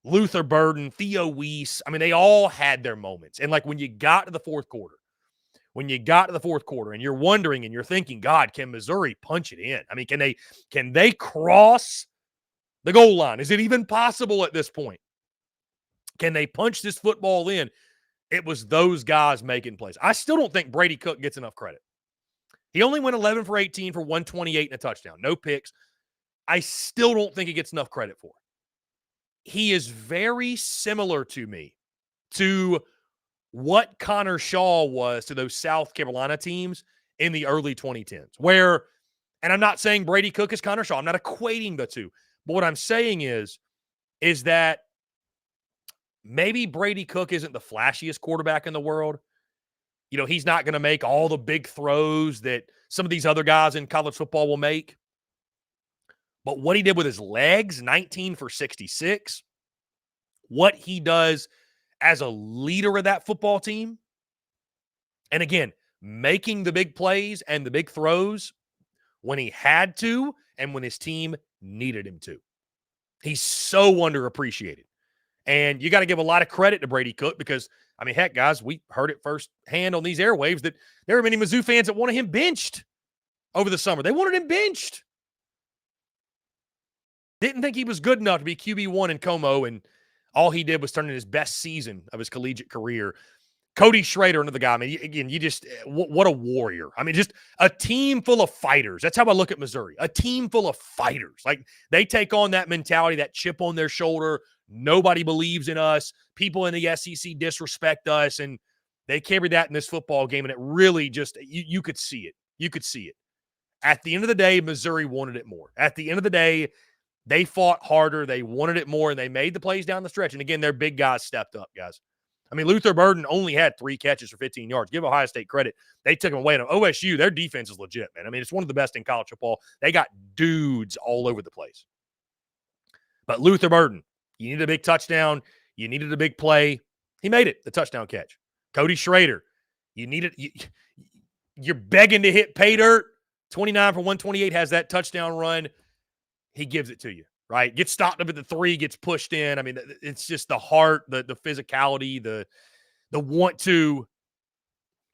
Luther Burden, Theo Weiss. I mean, they all had their moments. And, like, when you got to the fourth quarter, and you're wondering and you're thinking, God, can Missouri punch it in? I mean, can they cross the goal line? Is it even possible at this point? Can they punch this football in? It was those guys making plays. I still don't think Brady Cook gets enough credit. He only went 11 for 18 for 128 and a touchdown. No picks. I still don't think he gets enough credit for it. He is very similar to me to what Connor Shaw was to those South Carolina teams in the early 2010s, where, and I'm not saying Brady Cook is Connor Shaw. I'm not equating the two. But what I'm saying is that maybe Brady Cook isn't the flashiest quarterback in the world. You know, he's not going to make all the big throws that some of these other guys in college football will make. But what he did with his legs, 19 for 66, what he does as a leader of that football team, and again, making the big plays and the big throws when he had to and when his team needed him to. He's so underappreciated. And you got to give a lot of credit to Brady Cook because, I mean, heck, guys, we heard it firsthand on these airwaves that there are many Mizzou fans that wanted him benched over the summer. They wanted him benched. Didn't think he was good enough to be QB1 in Como, and all he did was turn in his best season of his collegiate career. Cody Schrader, another guy. I mean, again, what a warrior. I mean, just a team full of fighters. That's how I look at Missouri. A team full of fighters. Like, they take on that mentality, that chip on their shoulder. Nobody believes in us. People in the SEC disrespect us, and they carry that in this football game, and it really just, you could see it. You could see it. At the end of the day, Missouri wanted it more. At the end of the day, they fought harder. They wanted it more, and they made the plays down the stretch. And again, their big guys stepped up, guys. I mean, Luther Burden only had 3 catches for 15 yards. Give Ohio State credit. They took him away. And OSU, their defense is legit, man. I mean, it's one of the best in college football. They got dudes all over the place. But Luther Burden, you needed a big touchdown. You needed a big play. He made it, the touchdown catch. Cody Schrader, you're begging to hit pay dirt. 29 for 128 has that touchdown run. He gives it to you, right? Gets stopped up at the 3, gets pushed in. I mean, it's just the heart, the physicality, the want to.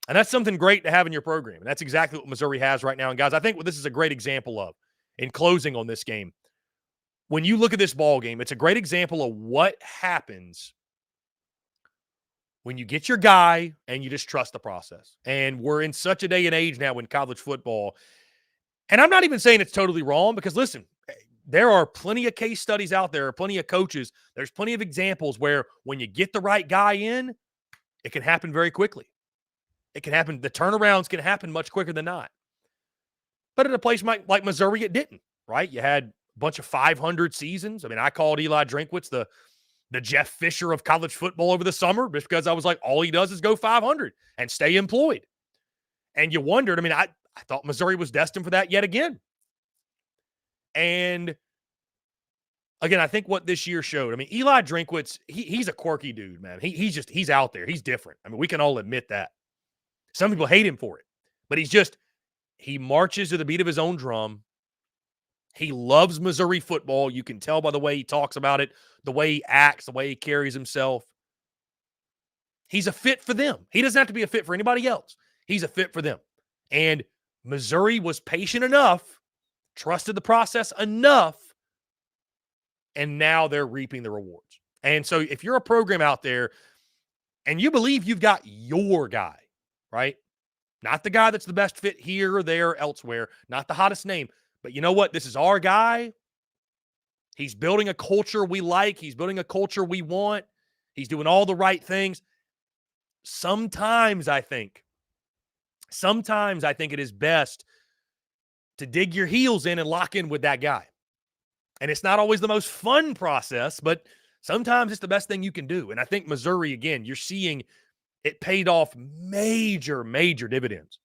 And that's something great to have in your program. And that's exactly what Missouri has right now. And, guys, I think what this is a great example of in closing on this game. When you look at this ball game, it's a great example of what happens when you get your guy and you just trust the process. And we're in such a day and age now in college football. And I'm not even saying it's totally wrong because, listen, there are plenty of case studies out there, plenty of coaches. There's plenty of examples where when you get the right guy in, it can happen very quickly. It can happen. The turnarounds can happen much quicker than not. But at a place like Missouri, it didn't, right? You had a bunch of 500 seasons. I mean, I called Eli Drinkwitz the Jeff Fisher of college football over the summer just because I was like, all he does is go 500 and stay employed. And you wondered, I mean, I thought Missouri was destined for that yet again. And again, I think what this year showed, I mean, Eli Drinkwitz, he's a quirky dude, man. He's out there. He's different. I mean, we can all admit that. Some people hate him for it, but he marches to the beat of his own drum. He loves Missouri football. You can tell by the way he talks about it, the way he acts, the way he carries himself. He's a fit for them. He doesn't have to be a fit for anybody else. He's a fit for them. And Missouri was patient enough, trusted the process enough, and now they're reaping the rewards. And so if you're a program out there and you believe you've got your guy, right? Not the guy that's the best fit here or there or elsewhere, not the hottest name, but you know what? This is our guy. He's building a culture we like. He's building a culture we want. He's doing all the right things. Sometimes I think it is best to dig your heels in and lock in with that guy. And it's not always the most fun process, but sometimes it's the best thing you can do. And I think Missouri, again, you're seeing it paid off major, major dividends.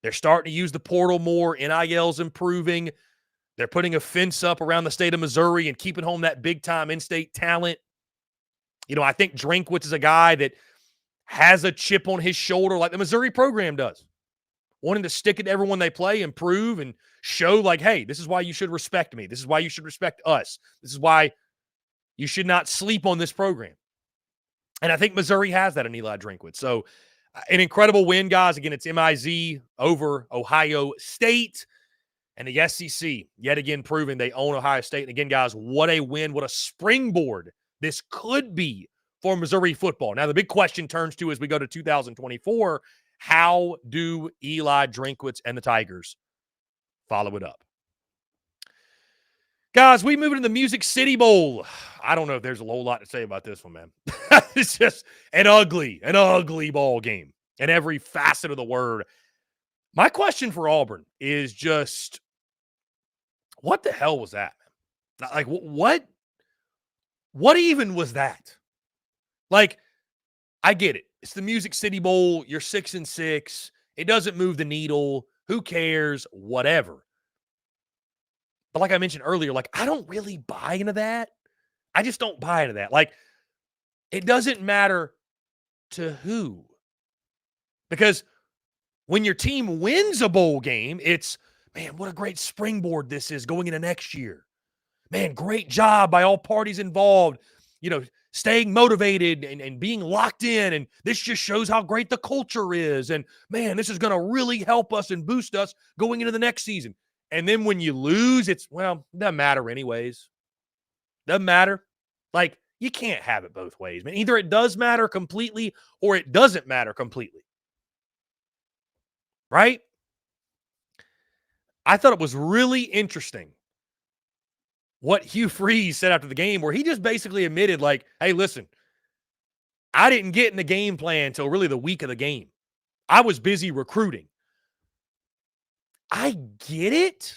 They're starting to use the portal more. NIL's improving. They're putting a fence up around the state of Missouri and keeping home that big-time in-state talent. You know, I think Drinkwitz is a guy that has a chip on his shoulder like the Missouri program does, wanting to stick it to everyone they play and prove and show like, hey, this is why you should respect me. This is why you should respect us. This is why you should not sleep on this program. And I think Missouri has that in Eli Drinkwitz. So an incredible win, guys. Again, it's MIZ over Ohio State. And the SEC, yet again, proving they own Ohio State. And again, guys, what a win, what a springboard this could be for Missouri football. Now, the big question turns to as we go to 2024, how do Eli Drinkwitz and the Tigers follow it up? Guys, we move into the Music City Bowl. I don't know if there's a whole lot to say about this one, man. It's just an ugly ball game in every facet of the word. My question for Auburn is just, what the hell was that, man? Like, what even was that? Like, I get it. It's the Music City Bowl. You're 6-6. It doesn't move the needle. Who cares? Whatever. But like I mentioned earlier, like, I don't really buy into that. I just don't buy into that. Like, it doesn't matter to who. Because when your team wins a bowl game, it's, man, what a great springboard this is going into next year. Man, great job by all parties involved, you know, staying motivated and being locked in. And this just shows how great the culture is. And, man, this is going to really help us and boost us going into the next season. And then when you lose, it's, well, it doesn't matter anyways. Doesn't matter. Like, you can't have it both ways, man. Either it does matter completely or it doesn't matter completely. Right? I thought it was really interesting what Hugh Freeze said after the game, where he just basically admitted, like, hey, listen, I didn't get in the game plan until really the week of the game. I was busy recruiting. I get it.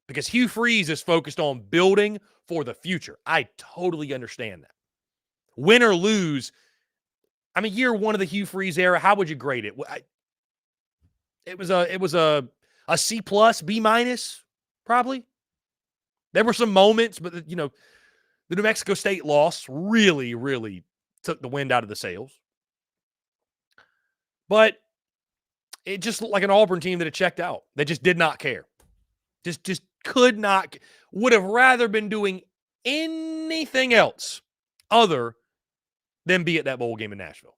Because Hugh Freeze is focused on building for the future. I totally understand that. Win or lose, I mean, year one of the Hugh Freeze era, how would you grade it? It was a C+, B-, probably. There were some moments, but, the New Mexico State loss really, really took the wind out of the sails. But it just looked like an Auburn team that had checked out. They just did not care. Just could not, would have rather been doing anything else other than be at that bowl game in Nashville.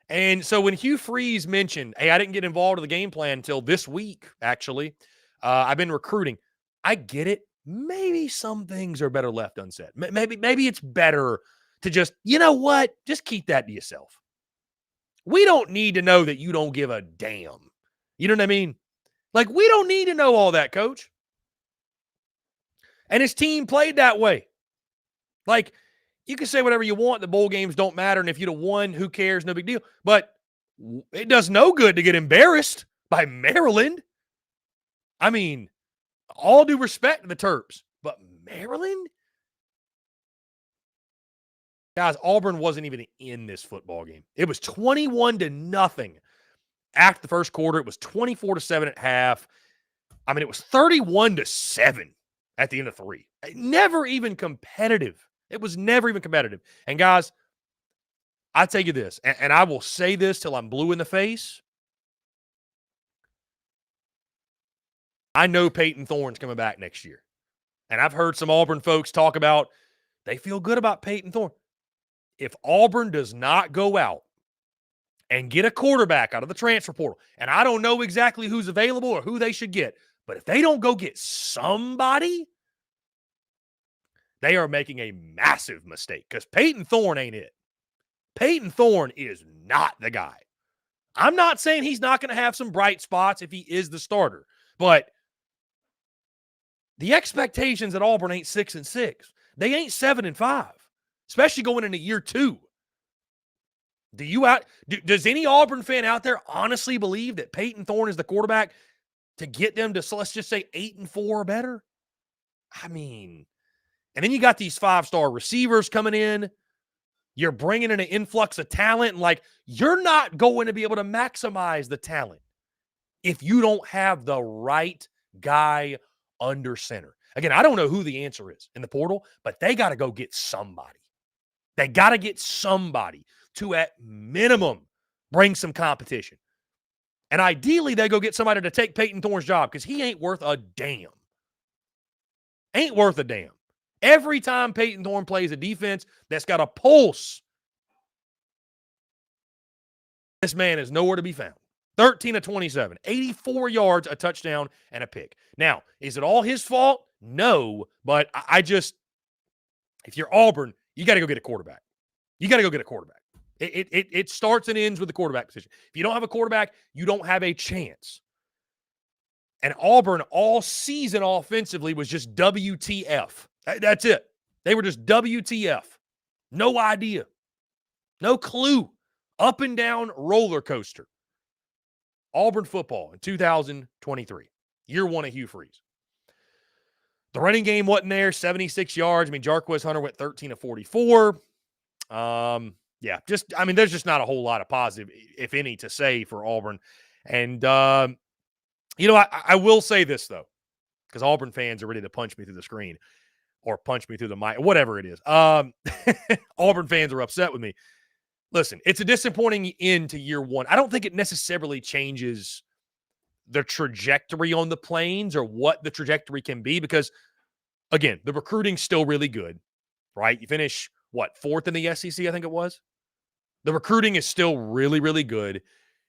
And so when Hugh Freeze mentioned, hey, I didn't get involved in the game plan until this week, actually. I've been recruiting. I get it. Maybe some things are better left unsaid. Maybe it's better to just, you know what? Just keep that to yourself. We don't need to know that you don't give a damn. You know what I mean? Like, we don't need to know all that, coach. And his team played that way. Like, you can say whatever you want. The bowl games don't matter. And if you'd have won, who cares? No big deal. But it does no good to get embarrassed by Maryland. I mean, all due respect to the Terps, but Maryland? Guys, Auburn wasn't even in this football game. It was 21-0 after the first quarter. It was 24-7 at half. I mean, it was 31-7 at the end of 3. Never even competitive. It was never even competitive. And guys, I tell you this, and I will say this till I'm blue in the face. I know Peyton Thorne's coming back next year. And I've heard some Auburn folks talk about they feel good about Peyton Thorne. If Auburn does not go out and get a quarterback out of the transfer portal, and I don't know exactly who's available or who they should get, but if they don't go get somebody, they are making a massive mistake because Peyton Thorne ain't it. Peyton Thorne is not the guy. I'm not saying he's not going to have some bright spots if he is the starter, but the expectations at Auburn ain't 6-6. They ain't 7-5, especially going into year 2. Does any Auburn fan out there honestly believe that Peyton Thorne is the quarterback to get them to, let's just say, 8-4 or better? I mean, and then you got these 5-star receivers coming in. You're bringing in an influx of talent, and like, you're not going to be able to maximize the talent if you don't have the right guy under center. Again, I don't know who the answer is in the portal, but they got to go get somebody. They got to get somebody to, at minimum, bring some competition. And ideally, they go get somebody to take Peyton Thorne's job because he ain't worth a damn. Ain't worth a damn. Every time Peyton Thorne plays a defense that's got a pulse, this man is nowhere to be found. 13-27, 84 yards, a touchdown, and a pick. Now, is it all his fault? No, but I just, if you're Auburn, you got to go get a quarterback. You got to go get a quarterback. It starts and ends with the quarterback position. If you don't have a quarterback, you don't have a chance. And Auburn all season offensively was just WTF. That's it. They were just WTF. No idea. No clue. Up and down roller coaster. Auburn football in 2023. Year 1 of Hugh Freeze. The running game wasn't there. 76 yards. I mean, Jarquez Hunter went 13-44. There's just not a whole lot of positive, if any, to say for Auburn. And, I will say this, though, because Auburn fans are ready to punch me through the screen or punch me through the mic, whatever it is. Auburn fans are upset with me. Listen, it's a disappointing end to year 1. I don't think it necessarily changes the trajectory on the Plains or what the trajectory can be because, again, the recruiting's still really good, right? You finish, 4th in the SEC, I think it was? The recruiting is still really, really good.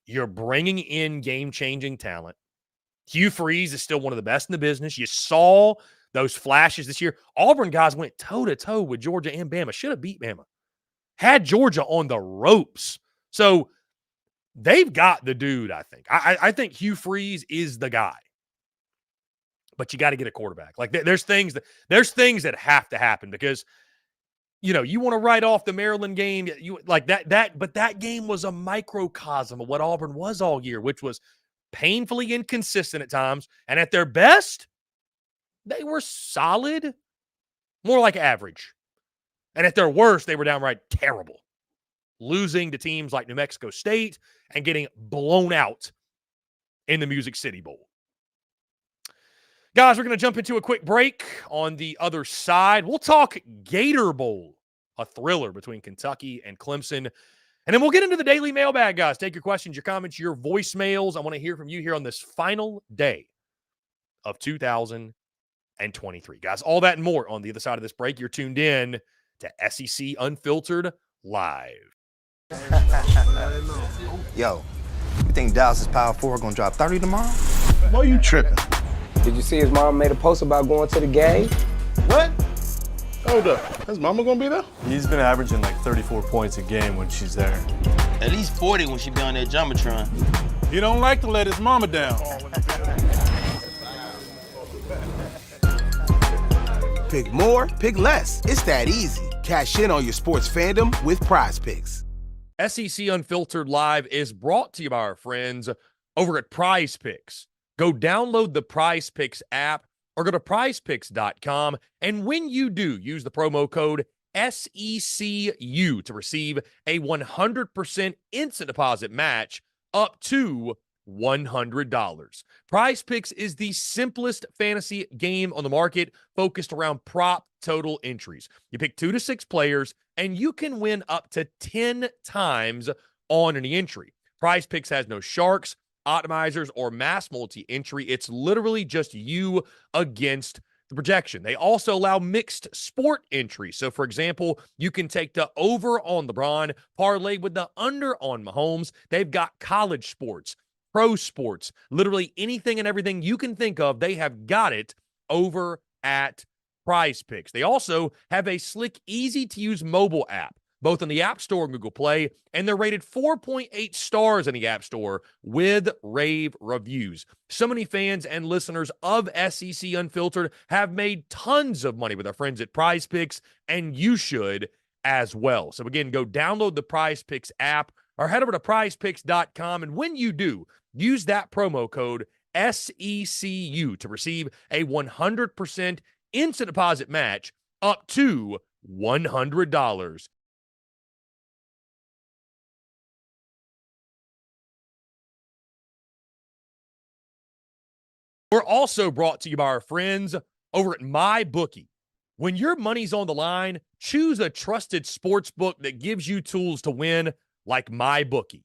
You're bringing in game-changing talent. Hugh Freeze is still one of the best in the business. You saw those flashes this year. Auburn guys went toe-to-toe with Georgia and Bama. Should have beat Bama. Had Georgia on the ropes. So they've got the dude, I think. I think Hugh Freeze is the guy. But you got to get a quarterback. Like there's things that have to happen because you want to write off the Maryland game. You like but that game was a microcosm of what Auburn was all year, which was painfully inconsistent at times. And at their best, they were solid, more like average. And at their worst, they were downright terrible, losing to teams like New Mexico State and getting blown out in the Music City Bowl. Guys, we're going to jump into a quick break. On the other side, we'll talk Gator Bowl, a thriller between Kentucky and Clemson. And then we'll get into the daily mailbag, guys. Take your questions, your comments, your voicemails. I want to hear from you here on this final day of 2023. Guys, all that and more on the other side of this break. You're tuned in to SEC Unfiltered Live. Yo, you think Dallas' Power 4 gonna drop 30 tomorrow? Boy, you tripping. Did you see his mom made a post about going to the game? What? Hold up. His mama gonna be there? He's been averaging like 34 points a game when she's there. At least 40 when she be on that Jumbotron. He don't like to let his mama down. Pick more, pick less. It's that easy. Cash in on your sports fandom with Prize Picks. SEC Unfiltered Live is brought to you by our friends over at Prize Picks. Go download the Prize Picks app or go to prizepicks.com. And when you do, use the promo code SECU to receive a 100% instant deposit match up to $100. Prize Picks is the simplest fantasy game on the market, focused around prop total entries. You pick 2 to 6 players, and you can win up to 10 times on any entry. Prize Picks has no sharks, optimizers, or mass multi-entry. It's literally just you against the projection. They also allow mixed sport entries. So, for example, you can take the over on LeBron, parlay with the under on Mahomes. They've got college sports, pro sports, literally anything and everything you can think of. They have got it over at Prize Picks. They also have a slick, easy-to-use mobile app, both in the App Store and Google Play, and they're rated 4.8 stars in the App Store with rave reviews. So many fans and listeners of SEC Unfiltered have made tons of money with our friends at Prize Picks, and you should as well. So again, go download the Prize Picks app or head over to prizepicks.com, and when you do, use that promo code SECU to receive a 100% instant deposit match up to $100. We're also brought to you by our friends over at MyBookie. When your money's on the line, choose a trusted sports book that gives you tools to win, like MyBookie.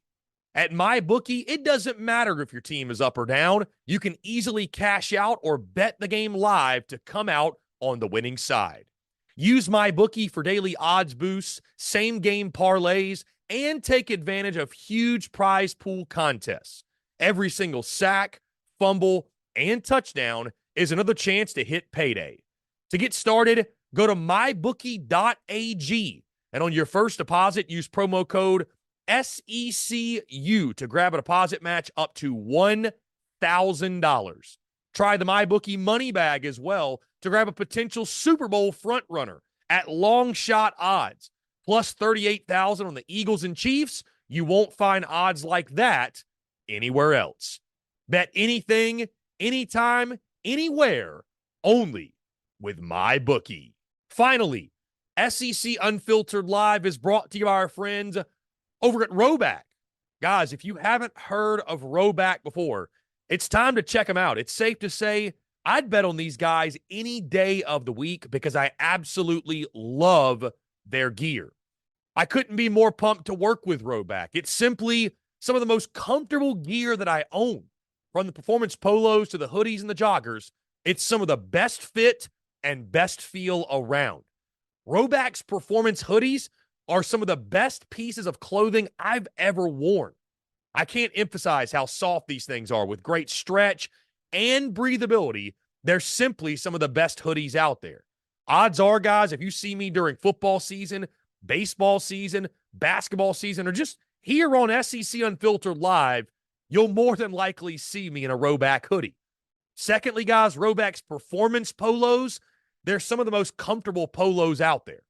At MyBookie, it doesn't matter if your team is up or down. You can easily cash out or bet the game live to come out on the winning side. Use MyBookie for daily odds boosts, same-game parlays, and take advantage of huge prize pool contests. Every single sack, fumble, and touchdown is another chance to hit payday. To get started, go to mybookie.ag, and on your first deposit, use promo code SECU to grab a deposit match up to $1,000. Try the MyBookie money bag as well to grab a potential Super Bowl frontrunner at long shot odds, plus 38,000 on the Eagles and Chiefs. You won't find odds like that anywhere else. Bet anything, anytime, anywhere, only with MyBookie. Finally, SEC Unfiltered Live is brought to you by our friends over at Rowback. Guys, if you haven't heard of Rowback before, it's time to check them out. It's safe to say I'd bet on these guys any day of the week because I absolutely love their gear. I couldn't be more pumped to work with Rowback. It's simply some of the most comfortable gear that I own. From the performance polos to the hoodies and the joggers, it's some of the best fit and best feel around. Rowback's performance hoodies are some of the best pieces of clothing I've ever worn. I can't emphasize how soft these things are with great stretch and breathability. They're simply some of the best hoodies out there. Odds are, guys, if you see me during football season, baseball season, basketball season, or just here on SEC Unfiltered Live, you'll more than likely see me in a Rowback hoodie. Secondly, guys, Rowback's performance polos, they're some of the most comfortable polos out there.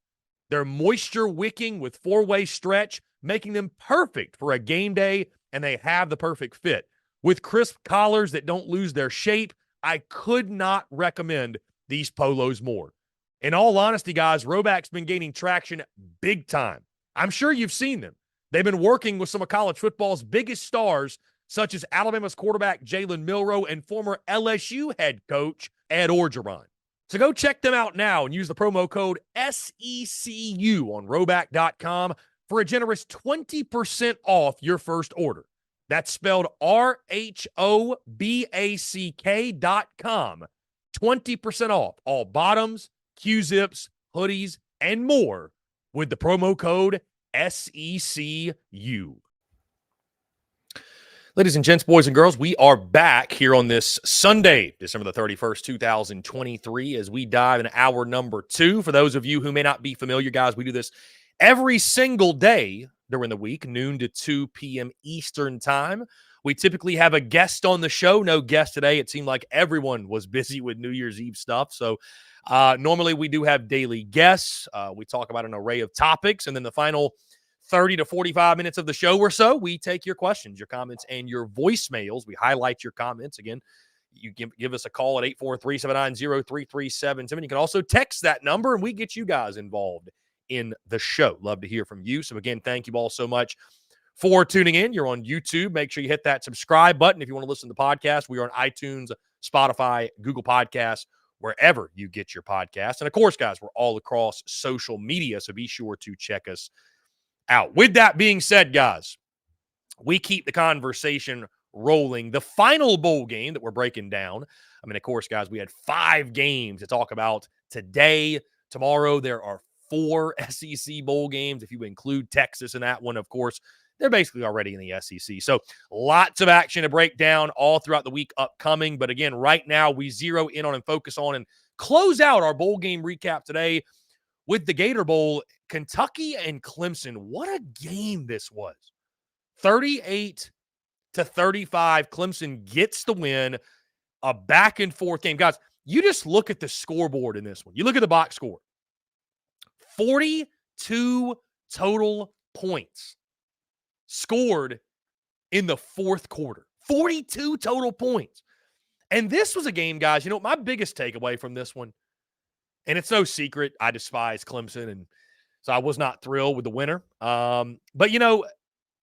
They're moisture wicking with 4-way stretch, making them perfect for a game day, and they have the perfect fit. With crisp collars that don't lose their shape, I could not recommend these polos more. In all honesty, guys, Rowback's been gaining traction big time. I'm sure you've seen them. They've been working with some of college football's biggest stars, such as Alabama's quarterback Jalen Milroe and former LSU head coach Ed Orgeron. So go check them out now and use the promo code SECU on Roback.com for a generous 20% off your first order. That's spelled RHOBACK.com. 20% off all bottoms, Q-zips, hoodies, and more with the promo code SECU. Ladies and gents, boys and girls, we are back here on this Sunday, December the 31st, 2023, as we dive in hour number 2. For those of you who may not be familiar, guys, we do this every single day during the week, noon to 2 p.m. Eastern time. We typically have a guest on the show. No guest today. It seemed like everyone was busy with New Year's Eve stuff. So normally we do have daily guests. We talk about an array of topics, and then the final 30 to 45 minutes of the show or so, we take your questions, your comments, and your voicemails. We highlight your comments. Again, you give us a call at 843-790-3377. You can also text that number, and we get you guys involved in the show. Love to hear from you. So again, thank you all so much for tuning in. You're on YouTube. Make sure you hit that subscribe button if you want to listen to the podcast. We are on iTunes, Spotify, Google Podcasts, wherever you get your podcasts. And of course, guys, we're all across social media, so be sure to check us out. With that being said, guys, we keep the conversation rolling. The final bowl game that we're breaking down, I mean, of course, guys, we had 5 games to talk about today. Tomorrow, there are 4 SEC bowl games. If you include Texas in that one, of course, they're basically already in the SEC. So lots of action to break down all throughout the week upcoming. But again, right now, we zero in on and focus on and close out our bowl game recap today with the Gator Bowl. Kentucky and Clemson, what a game this was. 38-35, Clemson gets the win, a back-and-forth game. Guys, you just look at the scoreboard in this one. You look at the box score. 42 total points scored in the fourth quarter. 42 total points. And this was a game, guys, you know, my biggest takeaway from this one, and it's no secret, I despise Clemson, and so I was not thrilled with the winner. But, you know,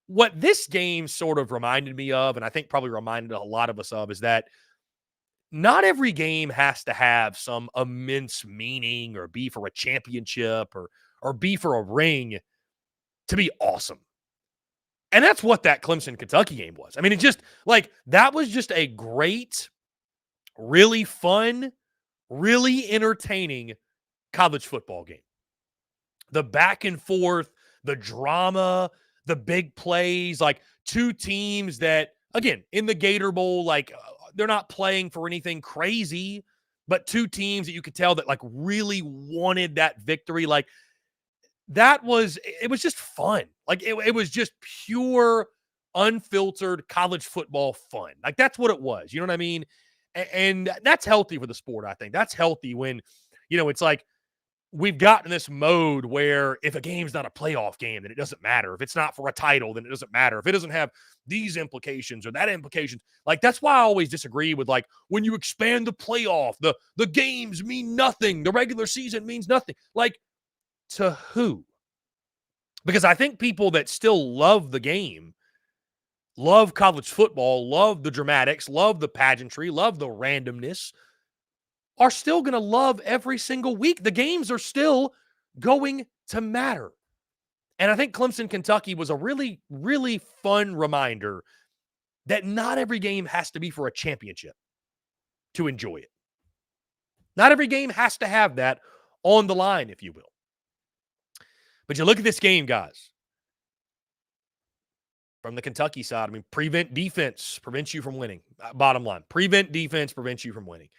what this game sort of reminded me of, and I think probably reminded a lot of us of, is that not every game has to have some immense meaning or be for a championship or be for a ring to be awesome. And that's what that Clemson-Kentucky game was. I mean, it just, like, that was just a great, really fun, really entertaining college football game. The back and forth, the drama, the big plays, like 2 teams that, again, in the Gator Bowl, like they're not playing for anything crazy, but 2 teams that you could tell that like really wanted that victory. Like it was just fun. Like it was just pure, unfiltered college football fun. Like that's what it was. You know what I mean? And that's healthy for the sport, I think. That's healthy when, you know, it's like, we've gotten this mode where if a game's not a playoff game, then it doesn't matter. If it's not for a title, then it doesn't matter. If it doesn't have these implications or that implications, like that's why I always disagree with like when you expand the playoff, the games mean nothing. The regular season means nothing. Like to who? Because I think people that still love the game, love college football, love the dramatics, love the pageantry, love the randomness, are still going to love every single week. The games are still going to matter. And I think Clemson-Kentucky was a really, really fun reminder that not every game has to be for a championship to enjoy it. Not every game has to have that on the line, if you will. But you look at this game, guys. From the Kentucky side, I mean, prevent defense prevents you from winning. Bottom line, prevent defense prevents you from winning.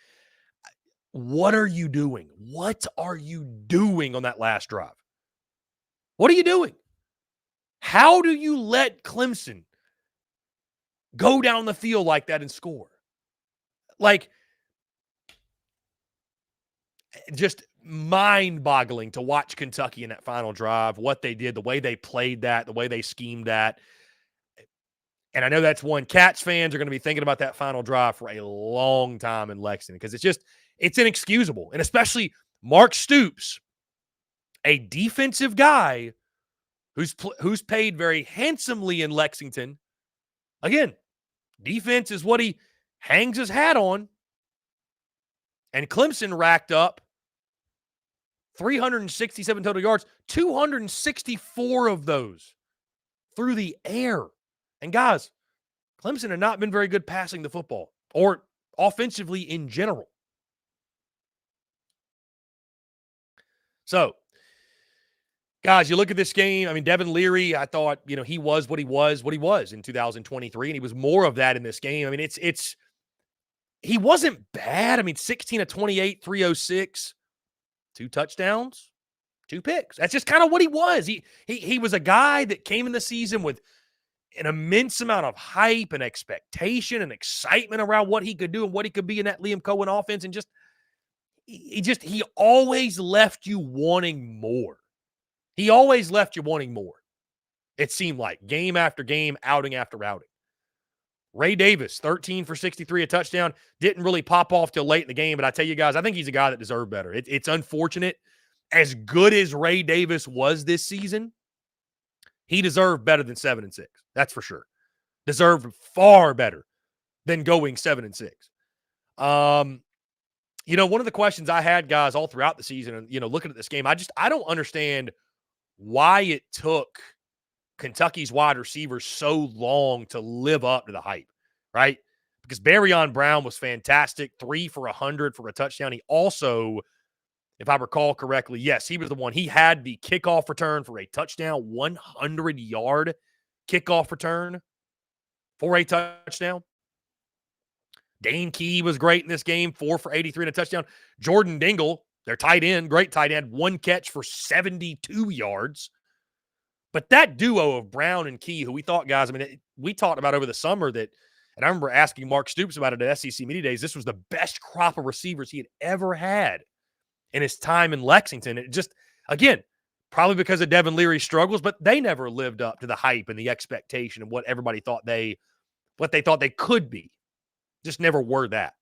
What are you doing? What are you doing on that last drive? What are you doing? How do you let Clemson go down the field like that and score? Like, just mind-boggling to watch Kentucky in that final drive, what they did, the way they played that, the way they schemed that. And I know that's one. Cats fans are going to be thinking about that final drive for a long time in Lexington because it's inexcusable. And especially Mark Stoops, a defensive guy who's paid very handsomely in Lexington. Again, Defense is what he hangs his hat on. And Clemson racked up 367 total yards, 264 of those through the air. And guys, Clemson had not been very good passing the football or offensively in general. So, guys, you look at this game. I mean, Devin Leary, I thought, he was what he was in 2023, and he was more of that in this game. I mean, he wasn't bad. I mean, 16 of 28, 306, 2 touchdowns, 2 picks. That's just kind of what he was. He was a guy that came in the season with an immense amount of hype and expectation and excitement around what he could do and what he could be in that Liam Cohen offense, and he always left you wanting more. He always left you wanting more. It seemed like game after game, outing after outing. Ray Davis, 13 for 63, a touchdown. Didn't really pop off till late in the game, but I tell you guys, I think he's a guy that deserved better. It's unfortunate. As good as Ray Davis was this season, he deserved better than 7-6. That's for sure. Deserved far better than going 7-6. One of the questions I had, guys, all throughout the season, and looking at this game, I don't understand why it took Kentucky's wide receivers so long to live up to the hype, right? Because Barryon Brown was fantastic, 3 for 100 for a touchdown. He also, if I recall correctly, yes, he was the one. He had the kickoff return for a touchdown, 100-yard kickoff return for a touchdown. Dane Key was great in this game, 4 for 83 and a touchdown. Jordan Dingle, their tight end, great tight end, 1 catch for 72 yards. But that duo of Brown and Key, who we thought, guys, I mean, we talked about over the summer that, and I remember asking Mark Stoops about it at SEC Media Days, this was the best crop of receivers he had ever had in his time in Lexington. It just, again, probably because of Devin Leary's struggles, but they never lived up to the hype and the expectation of what everybody thought they thought they could be. Just never were that.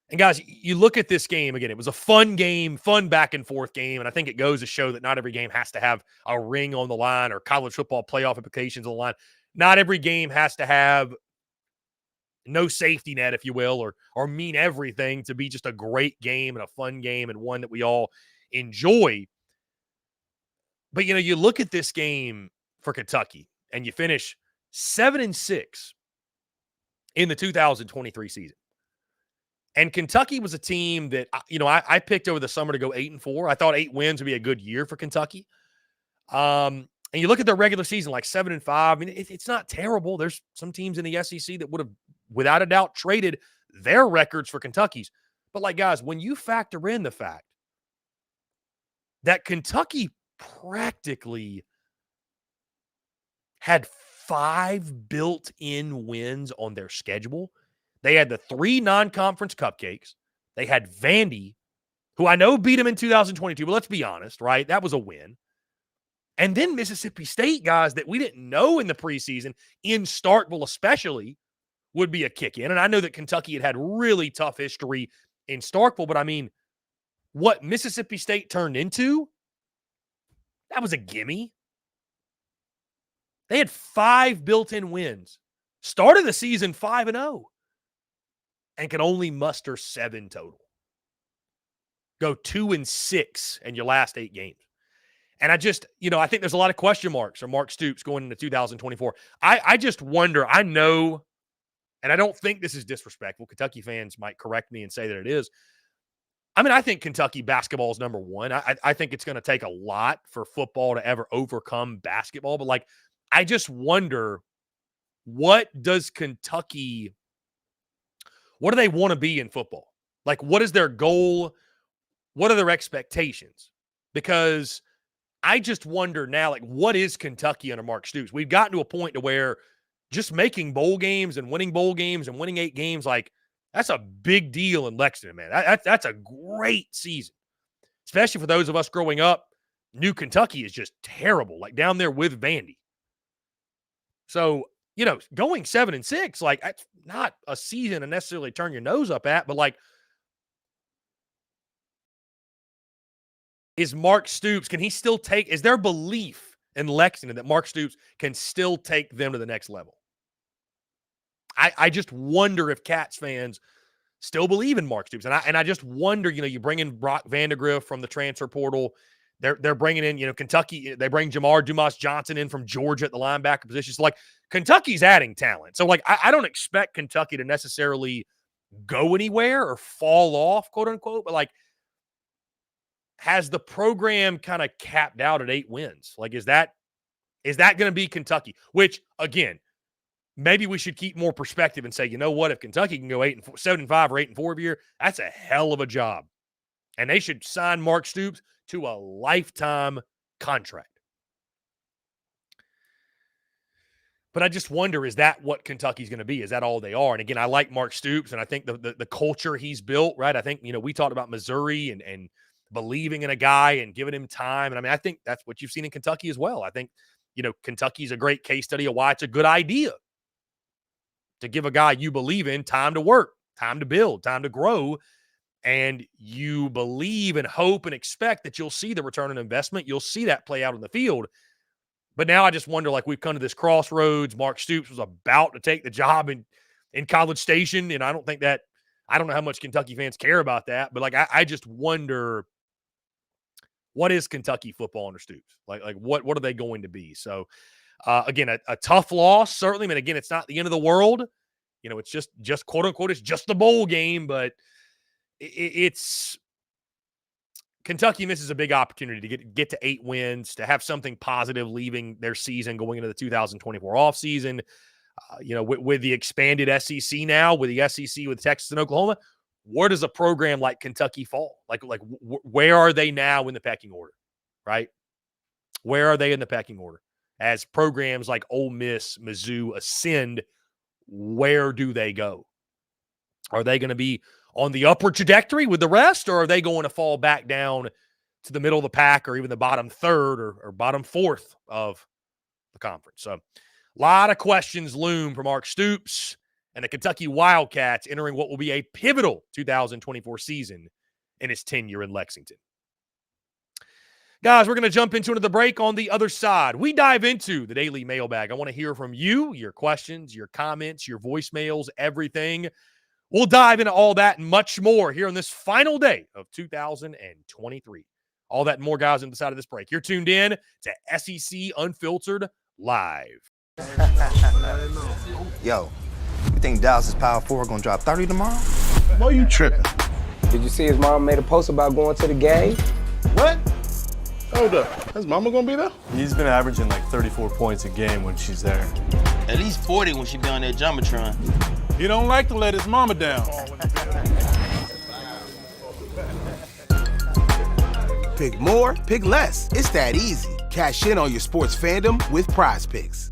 And guys, you look at this game again, it was a fun game, fun back and forth game. And I think it goes to show that not every game has to have a ring on the line or college football playoff implications on the line. Not every game has to have no safety net, if you will, or mean everything to be just a great game and a fun game and one that we all enjoy. But, you look at this game for Kentucky and you finish 7-6 in the 2023 season. And Kentucky was a team that, I picked over the summer to go 8-4. I thought 8 wins would be a good year for Kentucky. And you look at their regular season, like 7-5. I mean, it's not terrible. There's some teams in the SEC that would have, without a doubt, traded their records for Kentucky's. But, guys, when you factor in the fact that Kentucky practically had 5 built-in wins on their schedule. They had the 3 non-conference cupcakes. They had Vandy, who I know beat them in 2022, but let's be honest, right? That was a win. And then Mississippi State, guys, that we didn't know in the preseason, in Starkville especially, would be a kick in. And I know that Kentucky had really tough history in Starkville, but I mean, what Mississippi State turned into, that was a gimme. They had 5 built-in wins. Started the season 5-0 and can only muster 7 total. Go 2-6 in your last 8 games. And I just, I think there's a lot of question marks for Mark Stoops going into 2024. I just wonder, I know, and I don't think this is disrespectful. Kentucky fans might correct me and say that it is. I mean, I think Kentucky basketball is number one. I think it's going to take a lot for football to ever overcome basketball. But, I just wonder, what does Kentucky, what do they want to be in football? What is their goal? What are their expectations? Because I just wonder now, what is Kentucky under Mark Stoops? We've gotten to a point to where just making bowl games and winning bowl games and winning 8 games, that's a big deal in Lexington, man. That's a great season, especially for those of us growing up. New Kentucky is just terrible, down there with Vandy. So, going 7-6, that's not a season to necessarily turn your nose up at, but is Mark Stoops, can he still take, is there belief in Lexington that Mark Stoops can still take them to the next level? I just wonder if Cats fans still believe in Mark Stoops. And I just wonder, you bring in Brock Vandegrift from the transfer portal. They're bringing in, Kentucky. They bring Jamar Dumas Johnson in from Georgia at the linebacker position. So, Kentucky's adding talent. So, I don't expect Kentucky to necessarily go anywhere or fall off, quote unquote. But, has the program kind of capped out at 8 wins? Is that going to be Kentucky? Which, again, maybe we should keep more perspective and say, you know what? If Kentucky can go 7-5 or 8-4 every year, that's a hell of a job. And they should sign Mark Stoops to a lifetime contract. But I just wonder, is that what Kentucky's going to be? Is that all they are? And again, I like Mark Stoops, and I think the culture he's built, right? I think, we talked about Missouri and believing in a guy and giving him time. And I think that's what you've seen in Kentucky as well. I think, Kentucky's a great case study of why it's a good idea to give a guy you believe in time to work, time to build, time to grow. And you believe and hope and expect that you'll see the return on investment. You'll see that play out in the field. But now I just wonder, we've come to this crossroads. Mark Stoops was about to take the job in College Station. And I don't know how much Kentucky fans care about that. But, I just wonder, what is Kentucky football under Stoops? What are they going to be? So, again, a tough loss, certainly. I mean, again, it's not the end of the world. It's just quote unquote, it's just a bowl game, but it's Kentucky misses a big opportunity to get to 8 wins, to have something positive leaving their season going into the 2024 offseason. With the expanded SEC now, with the SEC, with Texas and Oklahoma, where does a program like Kentucky fall? Where are they now in the pecking order, right? Where are they in the pecking order? As programs like Ole Miss, Mizzou ascend, where do they go? Are they going to be on the upward trajectory with the rest, or are they going to fall back down to the middle of the pack or even the bottom third or bottom fourth of the conference? So a lot of questions loom for Mark Stoops and the Kentucky Wildcats entering what will be a pivotal 2024 season in his tenure in Lexington. Guys, we're going to jump into another break. On the other side, we dive into the daily mailbag. I want to hear from you, your questions, your comments, your voicemails, everything. We'll dive into all that and much more here on this final day of 2023. All that and more, guys, on the side of this break. You're tuned in to SEC Unfiltered Live. Yo, you think Dallas' Power 4 gonna drop 30 tomorrow? Boy, you tripping. Did you see his mom made a post about going to the game? What? Hold up. His mama gonna be there? He's been averaging 34 points a game when she's there. At least 40 when she be on that Jumbotron. He don't like to let his mama down. Pick more, pick less. It's that easy. Cash in on your sports fandom with Prize Picks.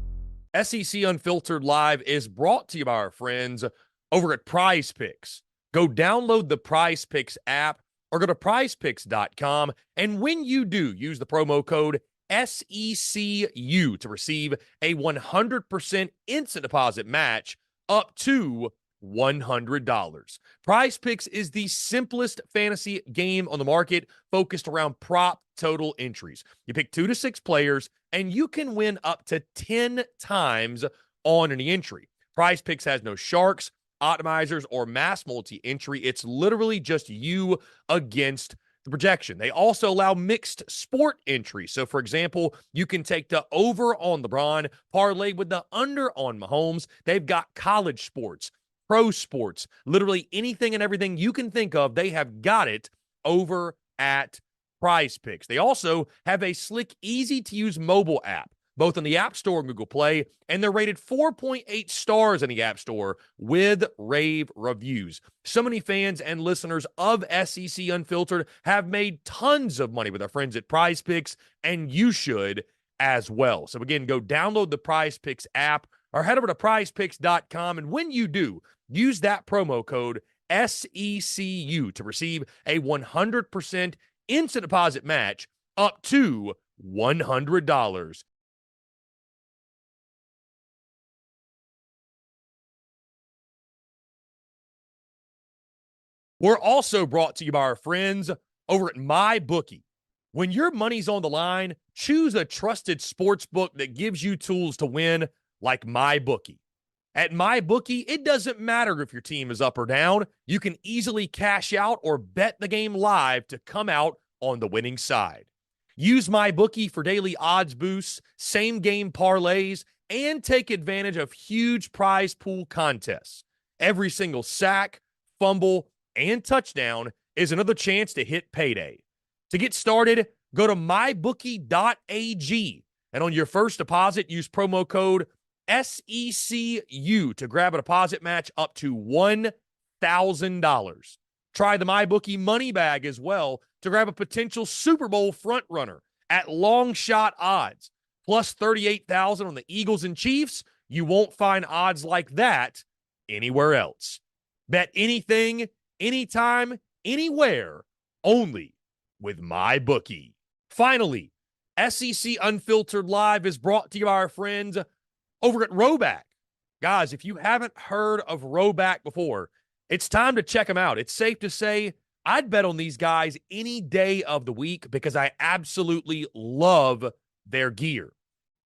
SEC Unfiltered Live is brought to you by our friends over at Prize Picks. Go download the Prize Picks app or go to prizepicks.com. And when you do, use the promo code SECU to receive a 100% instant deposit match up to $100. Prize Picks is the simplest fantasy game on the market, focused around prop total entries. You pick 2 to 6 players, and you can win up to 10 times on any entry. Prize Picks has no sharks, optimizers, or mass multi-entry. It's literally just you against the projection. They also allow mixed sport entries. So, for example, you can take the over on LeBron, parlay with the under on Mahomes. They've got college sports, pro sports, literally anything and everything you can think of. They have got it over at Prize Picks. They also have a slick, easy-to-use mobile app, both on the App Store and Google Play, and they're rated 4.8 stars in the App Store with rave reviews. So many fans and listeners of SEC Unfiltered have made tons of money with our friends at Prize Picks, and you should as well. So again, go download the Prize Picks app or head over to prizepicks.com, and when you do, use that promo code SECU to receive a 100% instant deposit match up to $100. We're also brought to you by our friends over at MyBookie. When your money's on the line, choose a trusted sports book that gives you tools to win, like MyBookie. At MyBookie, it doesn't matter if your team is up or down. You can easily cash out or bet the game live to come out on the winning side. Use MyBookie for daily odds boosts, same-game parlays, and take advantage of huge prize pool contests. Every single sack, fumble, and touchdown is another chance to hit payday. To get started, go to mybookie.ag, and on your first deposit, use promo code SECU to grab a deposit match up to $1,000. Try the MyBookie money bag as well to grab a potential Super Bowl frontrunner at long shot odds, plus 38,000 on the Eagles and Chiefs. You won't find odds like that anywhere else. Bet anything, anytime, anywhere, only with MyBookie. Finally, SEC Unfiltered Live is brought to you by our friends over at Rowback. Guys, if you haven't heard of Rowback before, it's time to check them out. It's safe to say I'd bet on these guys any day of the week because I absolutely love their gear.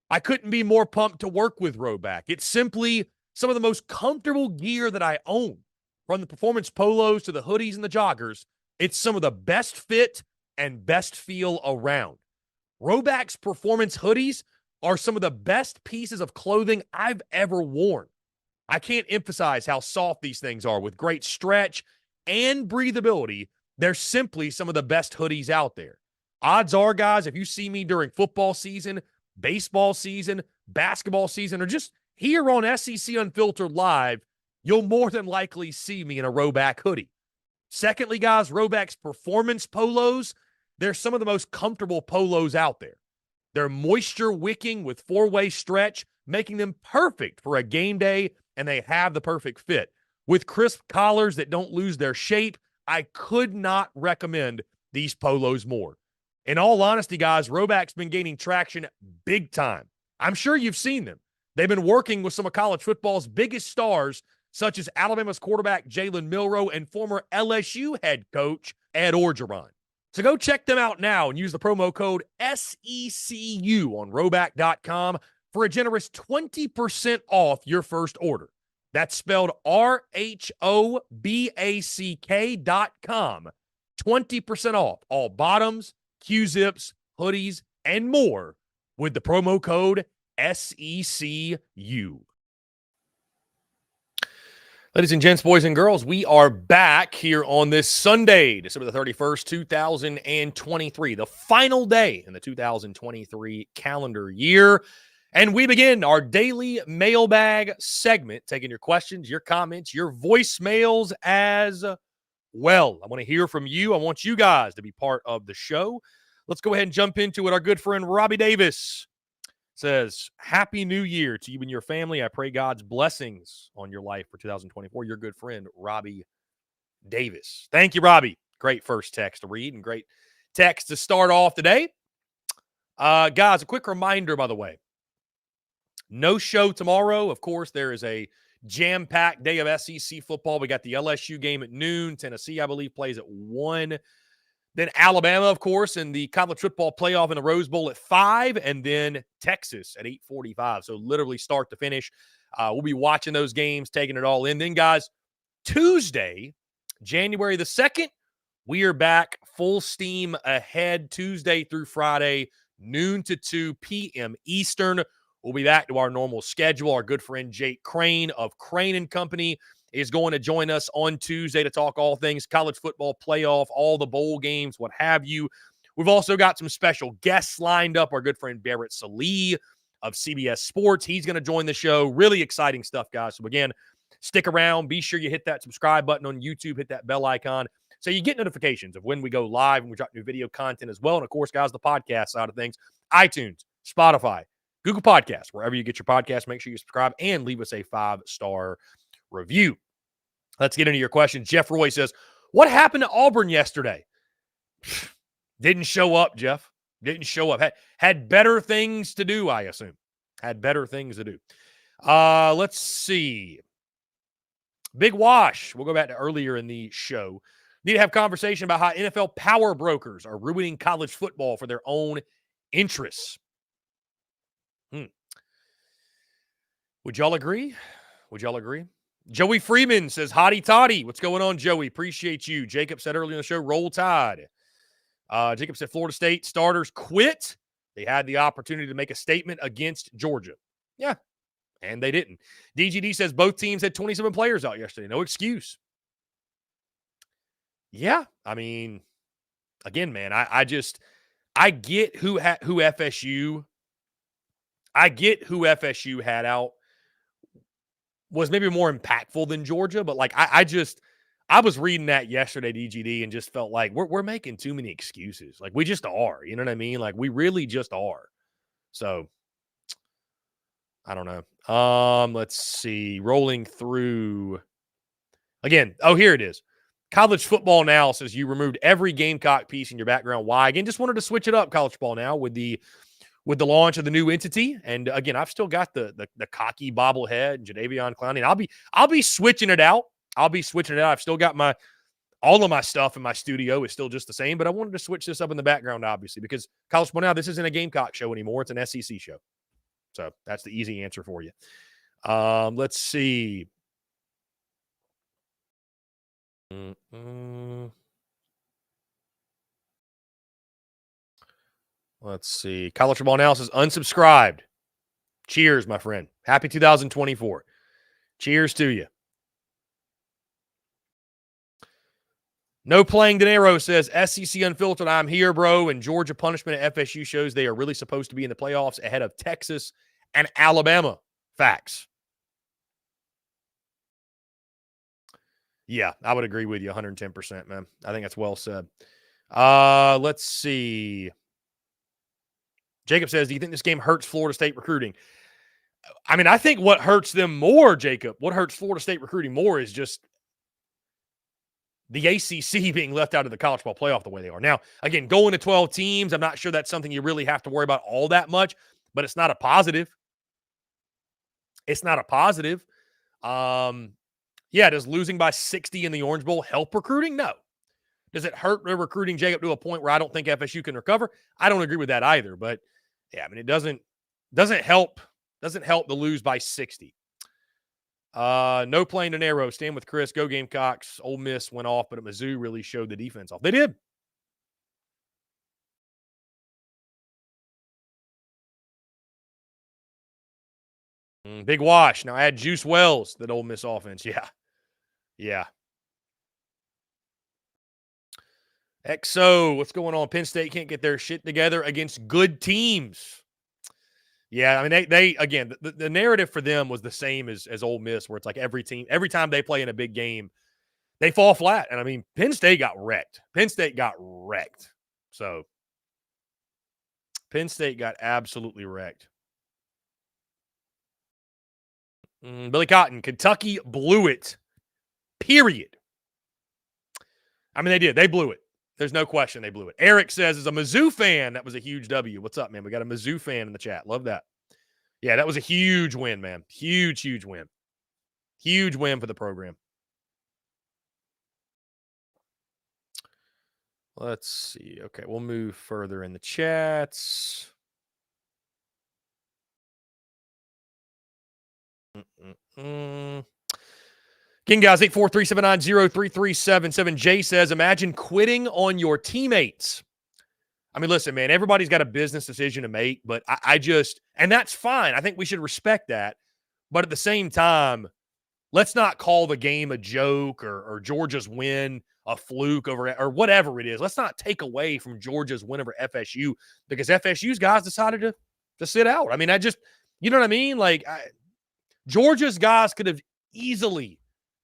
I couldn't be more pumped to work with Rowback. It's simply some of the most comfortable gear that I own. From the performance polos to the hoodies and the joggers, it's some of the best fit and best feel around. Rowback's performance hoodies are some of the best pieces of clothing I've ever worn. I can't emphasize how soft these things are with great stretch and breathability. They're simply some of the best hoodies out there. Odds are, guys, if you see me during football season, baseball season, basketball season, or just here on SEC Unfiltered Live, you'll more than likely see me in a Rowback hoodie. Secondly, guys, Rowback's performance polos, they're some of the most comfortable polos out there. They're moisture wicking with 4-way stretch, making them perfect for a game day, and they have the perfect fit. With crisp collars that don't lose their shape, I could not recommend these polos more. In all honesty, guys, Rowback's been gaining traction big time. I'm sure you've seen them. They've been working with some of college football's biggest stars, such as Alabama's quarterback Jalen Milroe and former LSU head coach Ed Orgeron. So go check them out now and use the promo code SECU on Rowback.com for a generous 20% off your first order. That's spelled RHOBACK.com. 20% off all bottoms, Q-zips, hoodies, and more with the promo code SECU. Ladies and gents, boys and girls, we are back here on this Sunday, December the 31st, 2023, the final day in the 2023 calendar year. And we begin our daily mailbag segment, taking your questions, your comments, your voicemails as well. I want to hear from you. I want you guys to be part of the show. Let's go ahead and jump into it. Our good friend Robbie Davis says, Happy New Year to you and your family. I pray God's blessings on your life for 2024. Your good friend, Robbie Davis. Thank you, Robbie. Great first text to read and great text to start off today. Guys, a quick reminder, by the way. No show tomorrow. Of course, there is a jam-packed day of SEC football. We got the LSU game at noon. Tennessee, I believe, plays at 1. Then Alabama, of course, in the college football playoff in the Rose Bowl at 5, and then Texas at 8:45. So literally start to finish. We'll be watching those games, taking it all in. Then, guys, Tuesday, January the 2nd, we are back full steam ahead Tuesday through Friday, noon to 2 p.m. Eastern. We'll be back to our normal schedule. Our good friend Jake Crane of Crane & Company is going to join us on Tuesday to talk all things college football playoff, all the bowl games, what have you. We've also got some special guests lined up. Our good friend Barrett Salee of CBS Sports. He's going to join the show. Really exciting stuff, guys. So again, stick around. Be sure you hit that subscribe button on YouTube. Hit that bell icon so you get notifications of when we go live and we drop new video content as well. And of course, guys, the podcast side of things, iTunes, Spotify, Google Podcasts, wherever you get your podcasts, make sure you subscribe and leave us a 5-star review. Let's get into your questions. Jeff Roy says, what happened to Auburn yesterday? Didn't show up, Jeff. Didn't show up. Had better things to do, I assume. Had better things to do. Let's see. Big Wash. We'll go back to earlier in the show. Need to have conversation about how NFL power brokers are ruining college football for their own interests. Would y'all agree? Would y'all agree? Joey Freeman says, hotty toddy. What's going on, Joey? Appreciate you. Jacob said earlier in the show, roll tide. Jacob said Florida State starters quit. They had the opportunity to make a statement against Georgia. Yeah, and they didn't. DGD says both teams had 27 players out yesterday. No excuse. Yeah, I mean, again, man, I get who FSU had out was maybe more impactful than Georgia, but like I was reading that yesterday, DGD, and just felt like we're making too many excuses. Like we just are, you know what I mean? Like we really just are. So I don't know. Let's see. Rolling through again. Oh, here it is. College Football Now says you removed every Gamecock piece in your background. Why? Again, just wanted to switch it up, College Football Now, with the launch of the new entity. And again, I've still got the cocky bobblehead, Jadeveon Clowney. And I'll be switching it out. I've still got all of my stuff in my studio is still just the same, but I wanted to switch this up in the background, obviously, because College Football Now, this isn't a Gamecock show anymore. It's an SEC show. So that's the easy answer for you. Let's see. Let's see. College Football Now says unsubscribed. Cheers, my friend. Happy 2024. Cheers to you. No Playing Dinero says SEC Unfiltered. I'm here, bro. And Georgia punishment at FSU shows they are really supposed to be in the playoffs ahead of Texas and Alabama. Facts. Yeah, I would agree with you 110%, man. I think that's well said. Let's see. Jacob says, do you think this game hurts Florida State recruiting? I mean, I think what hurts them more, Jacob, what hurts Florida State recruiting more is just the ACC being left out of the college football playoff the way they are. Now, again, going to 12 teams, I'm not sure that's something you really have to worry about all that much, but it's not a positive. It's not a positive. Yeah, does losing by 60 in the Orange Bowl help recruiting? No. Does it hurt recruiting, Jacob, to a point where I don't think FSU can recover? I don't agree with that either. But yeah, I mean, it doesn't help the lose by 60. No Playing Dinero. Stand with Chris. Go Gamecocks. Ole Miss went off, but at Mizzou really showed the defense off. They did. Big wash. Now add Juice Wells, that Ole Miss offense. Yeah. Yeah. XO, what's going on? Penn State can't get their shit together against good teams. Yeah, I mean, they again, the narrative for them was the same as Ole Miss, where it's like every time they play in a big game, they fall flat. And I mean, Penn State got wrecked. So Penn State got absolutely wrecked. Billy Cotton, Kentucky blew it. Period. I mean, they did. They blew it. There's no question they blew it. Eric says, as a Mizzou fan, that was a huge W. What's up, man? We got a Mizzou fan in the chat. Love that. Yeah, that was a huge win, man. Huge win. Huge win for the program. Let's see. Okay, we'll move further in the chats. King guys, 843-790-3377. Jay says, imagine quitting on your teammates. I mean, listen, man, everybody's got a business decision to make, but I just, and that's fine. I think we should respect that. But at the same time, let's not call the game a joke or Georgia's win a fluke or whatever it is. Let's not take away from Georgia's win over FSU because FSU's guys decided to sit out. I mean, you know what I mean? Like, Georgia's guys could have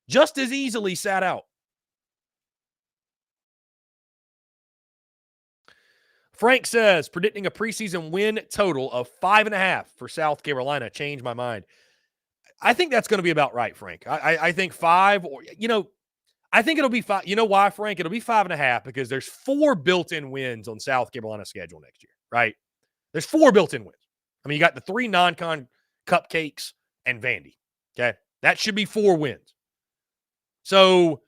just as easily sat out. Frank says, predicting a preseason win total of 5.5 for South Carolina. Changed my mind. I think that's going to be about right, Frank. I think 5 or, I think it'll be 5. You know why, Frank? It'll be 5.5 because there's 4 built-in wins on South Carolina's schedule next year, right? There's 4 built-in wins. I mean, you got the 3 non-con cupcakes and Vandy, okay? That should be 4 wins. So,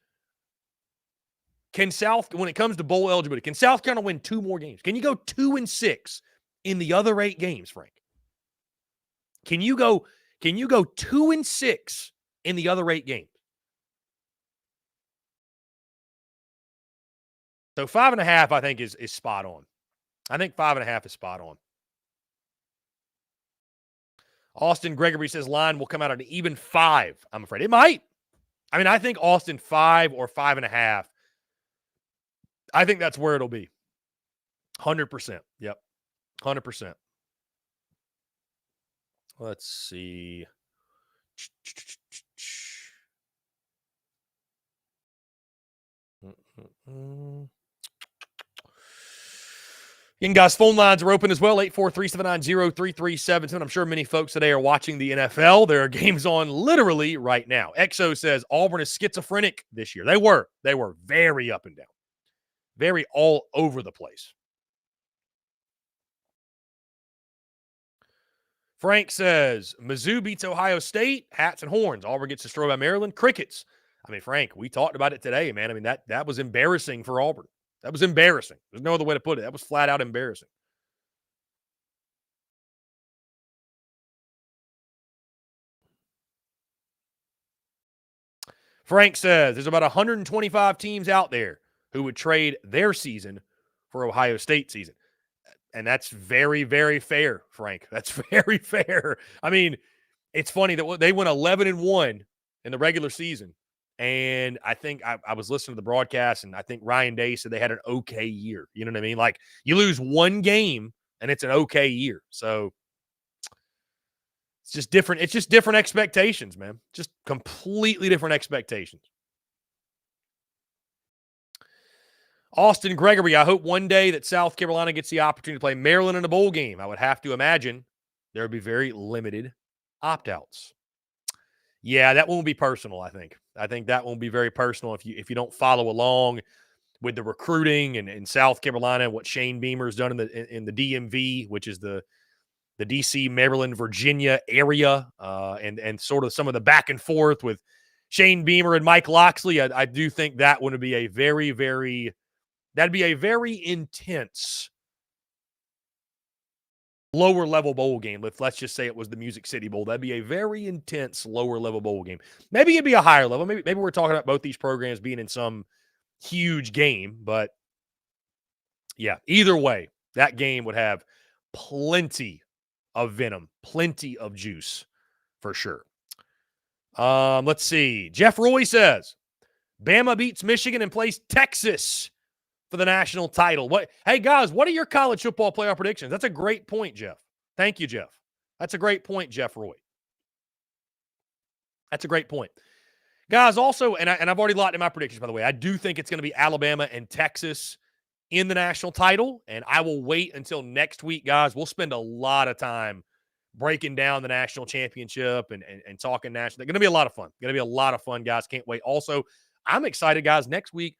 when it comes to bowl eligibility, can South Carolina win 2 more games? Can you go 2-6 in the other 8 games, Frank? Can you go 2-6 in the other 8 games. So 5.5, I think, is spot on. I think 5.5 is spot on. Austin Gregory says line will come out at an even 5. I'm afraid it might. I mean, I think Austin 5 or 5.5. I think that's where it'll be. 100%. Yep. 100%. Let's see. Again, guys, phone lines are open as well, 843-790-3377. I'm sure many folks today are watching the NFL. There are games on literally right now. XO says Auburn is schizophrenic this year. They were very up and down, very all over the place. Frank says Mizzou beats Ohio State, hats and horns. Auburn gets destroyed by Maryland, crickets. I mean, Frank, we talked about it today, man. I mean, that was embarrassing for Auburn. That was embarrassing. There's no other way to put it. That was flat out embarrassing. Frank says there's about 125 teams out there who would trade their season for Ohio State season. And that's very, very fair, Frank. That's very fair. I mean, it's funny that they went 11-1 in the regular season. And I think I was listening to the broadcast, and I think Ryan Day said they had an okay year. You know what I mean? Like, you lose one game, and it's an okay year. So it's just different. It's just different expectations, man. Just completely different expectations. Austin Gregory, I hope one day that South Carolina gets the opportunity to play Maryland in a bowl game. I would have to imagine there would be very limited opt-outs. Yeah, that won't be personal, I think. I think that won't be very personal if you don't follow along with the recruiting in South Carolina, what Shane Beamer's done in the DMV, which is the DC, Maryland, Virginia area, and sort of some of the back and forth with Shane Beamer and Mike Loxley. I do think that would be a very, very intense lower level bowl game. Let's just say it was the Music City Bowl. That'd be a very intense lower level bowl game. Maybe it'd be a higher level. Maybe we're talking about both these programs being in some huge game, but yeah, either way, that game would have plenty of venom, plenty of juice for sure. Let's see. Jeff Roy says Bama beats Michigan and plays Texas for the national title. Hey, guys, what are your college football playoff predictions? That's a great point, Jeff. Thank you, Jeff. That's a great point, Jeff Roy. That's a great point. Guys, also, and I've already locked in my predictions, by the way, I do think it's going to be Alabama and Texas in the national title, and I will wait until next week, guys. We'll spend a lot of time breaking down the national championship and talking national. It's going to be a lot of fun. Going to be a lot of fun, guys. Can't wait. Also, I'm excited, guys. Next week,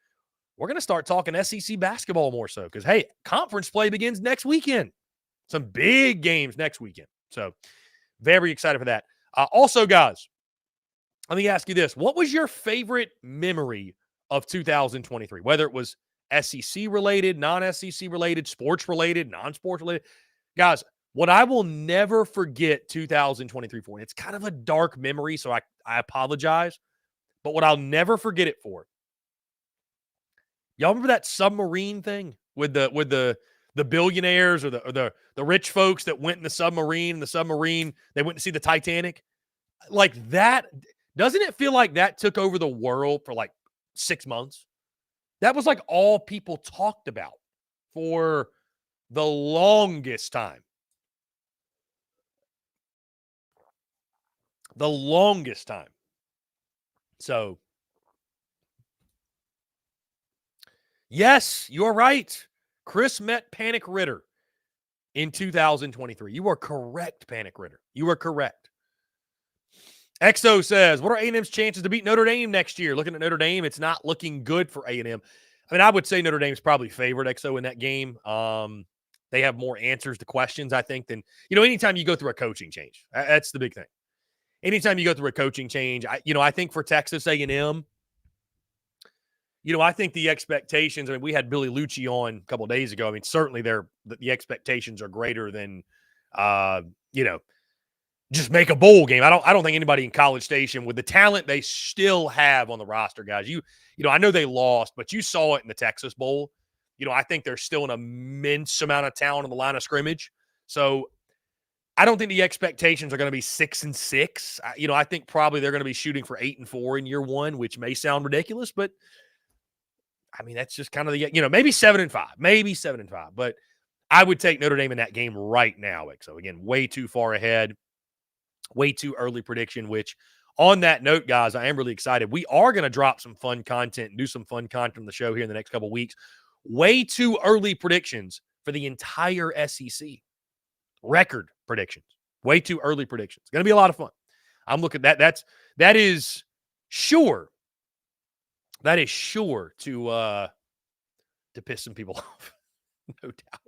we're going to start talking SEC basketball more so because, hey, conference play begins next weekend. Some big games next weekend. So, very excited for that. Also, guys, let me ask you this. What was your favorite memory of 2023? Whether it was SEC-related, non-SEC-related, sports-related, non-sports-related. Guys, what I will never forget 2023 for, and it's kind of a dark memory, so I apologize, but what I'll never forget it for, y'all remember that submarine thing with the billionaires or the rich folks that went in the submarine, they went to see the Titanic? Like that, doesn't it feel like that took over the world for like 6 months? That was like all people talked about for the longest time. The longest time. So, yes, you're right. Chris met Panic Ritter in 2023. You are correct, Panic Ritter. You are correct. XO says, what are A&M's chances to beat Notre Dame next year? Looking at Notre Dame, it's not looking good for A&M. I mean, I would say Notre Dame's probably favored, XO, in that game. They have more answers to questions, I think, than, anytime you go through a coaching change. That's the big thing. Anytime you go through a coaching change, I think for Texas A&M, I think the expectations, we had Billy Lucci on a couple of days ago. I mean, certainly the expectations are greater than, just make a bowl game. I don't think anybody in College Station with the talent they still have on the roster, guys. I know they lost, but you saw it in the Texas Bowl. I think there's still an immense amount of talent on the line of scrimmage. So I don't think the expectations are going to be 6-6. I think probably they're going to be shooting for 8-4 in year one, which may sound ridiculous, but I mean, that's just kind of maybe 7-5, maybe 7-5, but I would take Notre Dame in that game right now. So again, way too far ahead, way too early prediction, which on that note, guys, I am really excited. We are going to drop some fun content and do some fun content on the show here in the next couple of weeks. Way too early predictions for the entire SEC. Record predictions. Way too early predictions. It's going to be a lot of fun. I'm looking at that. That is sure to piss some people off. No doubt.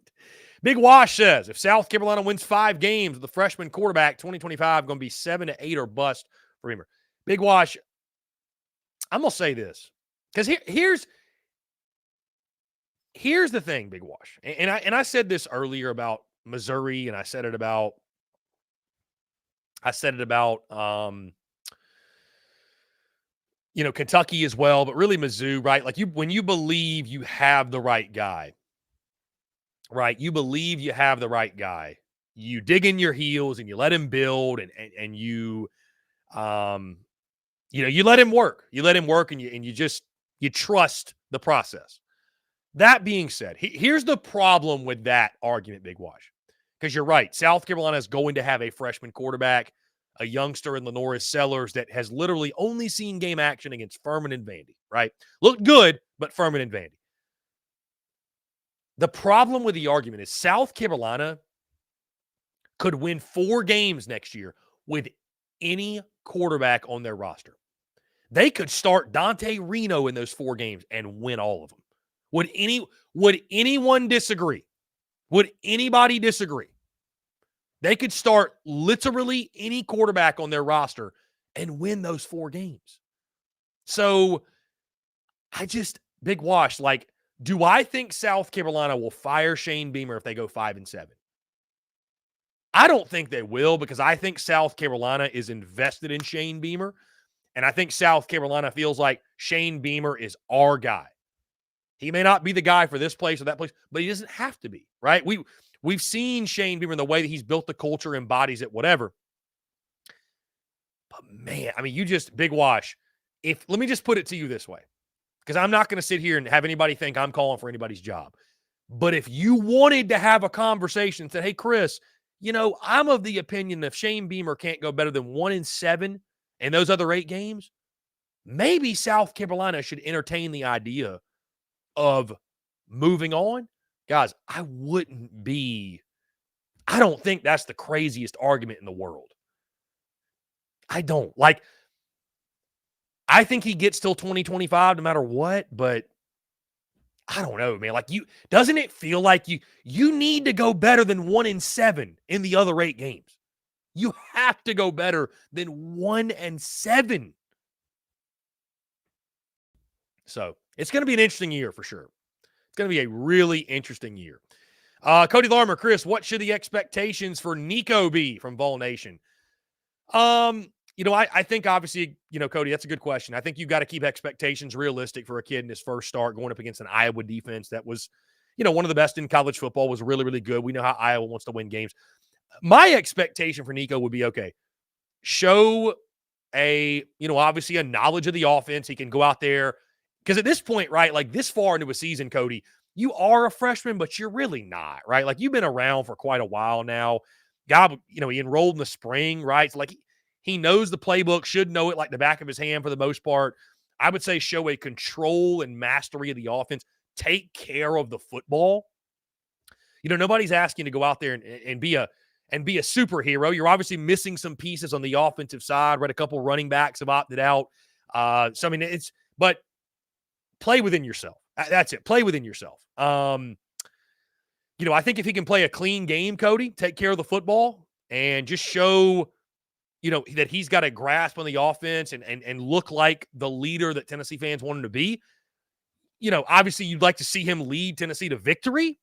Big Wash says, if South Carolina wins 5 games with the freshman quarterback, 2025 going to be 7-8 or bust for Beamer. Big Wash, I'm going to say this because here's the thing, Big Wash. And I said this earlier about Missouri, and I said it about Kentucky as well, but really Mizzou, right? Like when you believe you have the right guy, right? You believe you have the right guy. You dig in your heels and you let him build and you let him work. You let him work and you trust the process. That being said, here's the problem with that argument, Big Wash. Because you're right. South Carolina is going to have a freshman quarterback, a youngster in Lenoris Sellers that has literally only seen game action against Furman and Vandy, right? Looked good, but Furman and Vandy. The problem with the argument is South Carolina could win 4 games next year with any quarterback on their roster. They could start Dante Reno in those 4 games and win all of them. Would anyone disagree? Would anybody disagree? They could start literally any quarterback on their roster and win those 4 games. So Big Wash, do I think South Carolina will fire Shane Beamer if they go 5-7? I don't think they will because I think South Carolina is invested in Shane Beamer. And I think South Carolina feels like Shane Beamer is our guy. He may not be the guy for this place or that place, but he doesn't have to be, right? We've seen Shane Beamer in the way that he's built the culture, embodies it, whatever. But man, I mean, Big Wash, let me just put it to you this way, because I'm not going to sit here and have anybody think I'm calling for anybody's job. But if you wanted to have a conversation and said, hey, Chris, I'm of the opinion if Shane Beamer can't go better than 1-7 in those other 8 games, maybe South Carolina should entertain the idea of moving on. Guys, I don't think that's the craziest argument in the world. I don't. I think he gets till 2025 no matter what, but I don't know, man. Doesn't it feel like you need to go better than 1-7 in the other 8 games? You have to go better than 1-7. So it's going to be an interesting year for sure. It's going to be a really interesting year. Cody Larmer, Chris, what should the expectations for Nico be from Vol Nation? I think obviously, Cody, that's a good question. I think you've got to keep expectations realistic for a kid in his first start going up against an Iowa defense that was, one of the best in college football, was really, really good. We know how Iowa wants to win games. My expectation for Nico would be, okay, show obviously a knowledge of the offense. He can go out there. Because at this point, right, this far into a season, Cody, you are a freshman, but you're really not, right? You've been around for quite a while now. God, he enrolled in the spring, right? So he knows the playbook, should know it like the back of his hand for the most part. I would say show a control and mastery of the offense. Take care of the football. Nobody's asking you to go out there and be a superhero. You're obviously missing some pieces on the offensive side, right? A couple running backs have opted out. But play within yourself. That's it. Play within yourself. I think if he can play a clean game, Cody, take care of the football and just show, that he's got a grasp on the offense and look like the leader that Tennessee fans want him to be. Obviously you'd like to see him lead Tennessee to victory,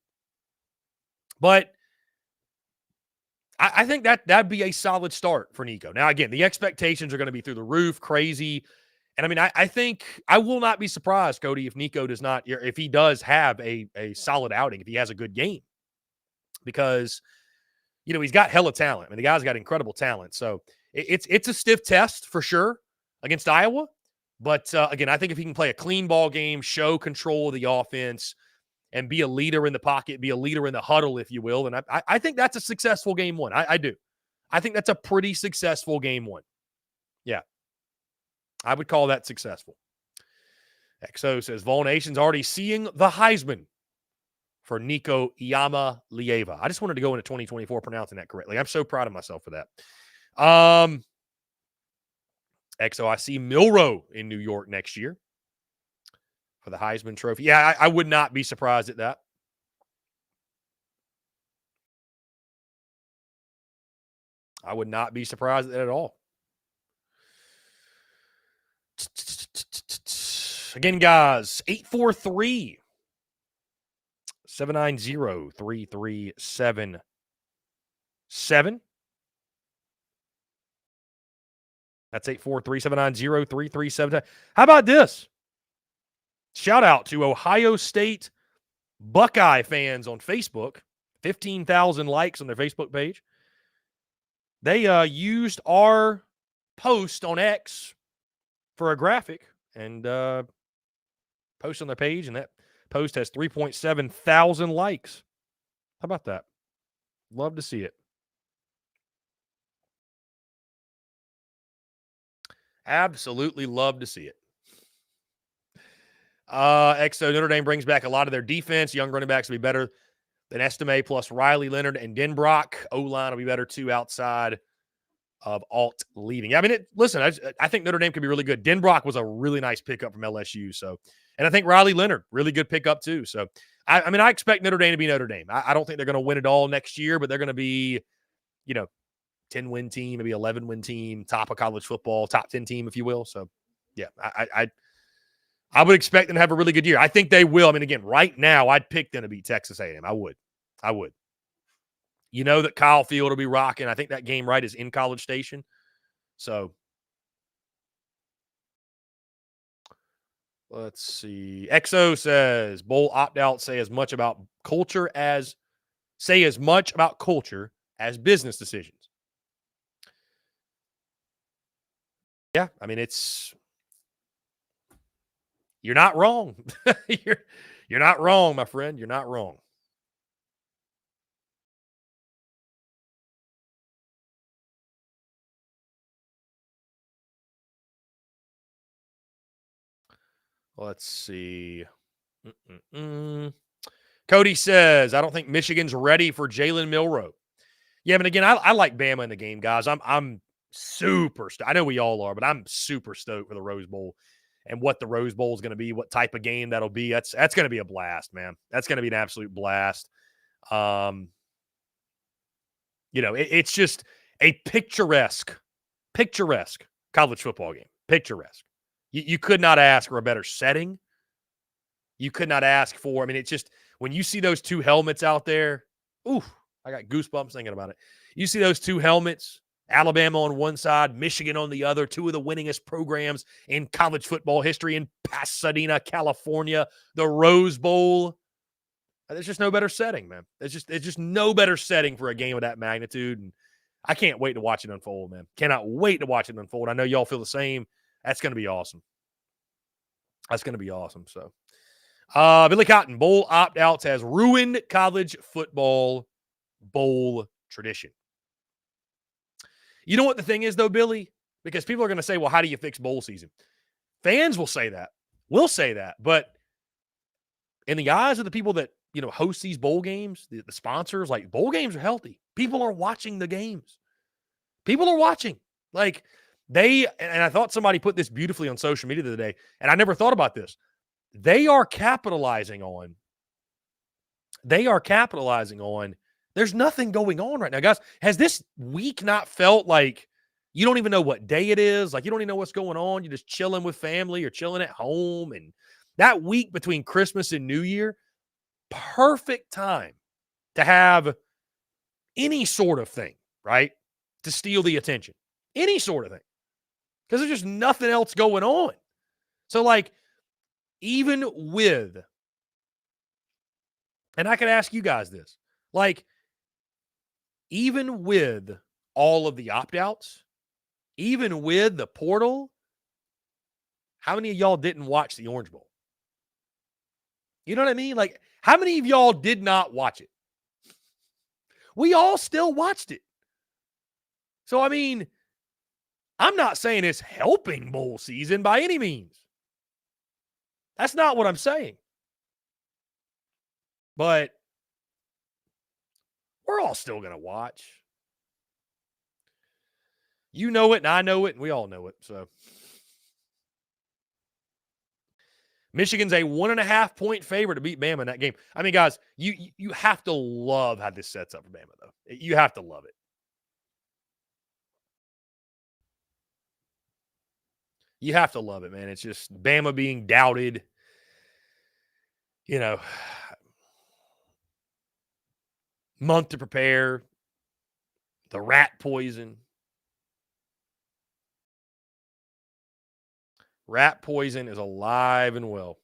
but I think that'd be a solid start for Nico. Now, again, the expectations are going to be through the roof, crazy. And I mean, I think I will not be surprised, Cody, if Nico does not, if he does have a solid outing, if he has a good game, because, he's got hella talent. I mean, the guy's got incredible talent. So it's a stiff test for sure against Iowa. But again, I think if he can play a clean ball game, show control of the offense, and be a leader in the pocket, be a leader in the huddle, if you will, then I think that's a successful game one. I do. I think that's a pretty successful game one. Yeah. I would call that successful. XO says, Vol Nation's already seeing the Heisman for Nico Iamaleava. I just wanted to go into 2024 pronouncing that correctly. I'm so proud of myself for that. XO, I see Milroe in New York next year for the Heisman Trophy. Yeah, I would not be surprised at that. I would not be surprised at that at all. Again, guys, 843-790-3377. That's 843-790-3377. How about this? Shout out to Ohio State Buckeye fans on Facebook. 15,000 likes on their Facebook page. They used our post on X for a graphic and post on their page, and that post has 3.7 thousand likes. How about that? Love to see it. Absolutely love to see it. XO, Notre Dame brings back a lot of their defense. Young running backs will be better than Estime plus Riley Leonard and Denbrock. O-line will be better too outside of Alt leaving. I mean, listen, I think Notre Dame could be really good. Denbrock was a really nice pickup from LSU. So, and I think Riley Leonard, really good pickup too. So, I mean, I expect Notre Dame to be Notre Dame. I don't think they're going to win it all next year, but they're going to be, 10-win team, maybe 11-win team, top of college football, top 10 team, if you will. So, yeah, I would expect them to have a really good year. I think they will. I mean, again, right now, I'd pick them to beat Texas A&M. I would. You know that Kyle Field will be rocking. I think that game, right, is in College Station. So, let's see. XO says, bowl opt-out say as much about culture as business decisions. Yeah, I mean, you're not wrong. You're not wrong, my friend. You're not wrong. Let's see. Cody says, I don't think Michigan's ready for Jalen Milroe. Yeah, but again, I like Bama in the game, guys. I'm super stoked. I know we all are, but I'm super stoked for the Rose Bowl and what the Rose Bowl is going to be, what type of game that'll be. That's going to be a blast, man. That's going to be an absolute blast. It's just a picturesque college football game. Picturesque. You could not ask for a better setting. You could not ask for, I mean, it's just, when you see those two helmets out there, ooh, I got goosebumps thinking about it. You see those two helmets, Alabama on one side, Michigan on the other, two of the winningest programs in college football history in Pasadena, California, the Rose Bowl. There's just no better setting, man. It's just no better setting for a game of that magnitude. And I can't wait to watch it unfold, man. Cannot wait to watch it unfold. I know y'all feel the same. That's going to be awesome. That's going to be awesome. So, Billy Cotton, bowl opt-outs has ruined college football bowl tradition. You know what the thing is, though, Billy? Because people are going to say, well, how do you fix bowl season? Fans will say that. We'll say that. But in the eyes of the people that, host these bowl games, the sponsors, like, bowl games are healthy. People are watching the games. People are watching. Like, and I thought somebody put this beautifully on social media the other day, and I never thought about this. They are capitalizing on, there's nothing going on right now. Guys, has this week not felt like you don't even know what day it is? Like, you don't even know what's going on. You're just chilling with family or chilling at home. And that week between Christmas and New Year, perfect time to have any sort of thing. right? To steal the attention. Any sort of thing. Because there's just nothing else going on. So, like, even with, and I could ask you guys this, like, even with all of the opt-outs, even with the portal, how many of y'all didn't watch the Orange Bowl? You know what I mean? Like, how many of y'all did not watch it? We all still watched it. So, I mean, I'm not saying it's helping bowl season by any means. That's not what I'm saying. But we're all still going to watch. You know it, and I know it, and we all know it. So, Michigan's a 1.5-point favorite to beat Bama in that game. I mean, guys, you have to love how this sets up for Bama, though. You have to love it. You have to love it, man. It's just Bama being doubted. You know, month to prepare. The rat poison. Rat poison is alive and well.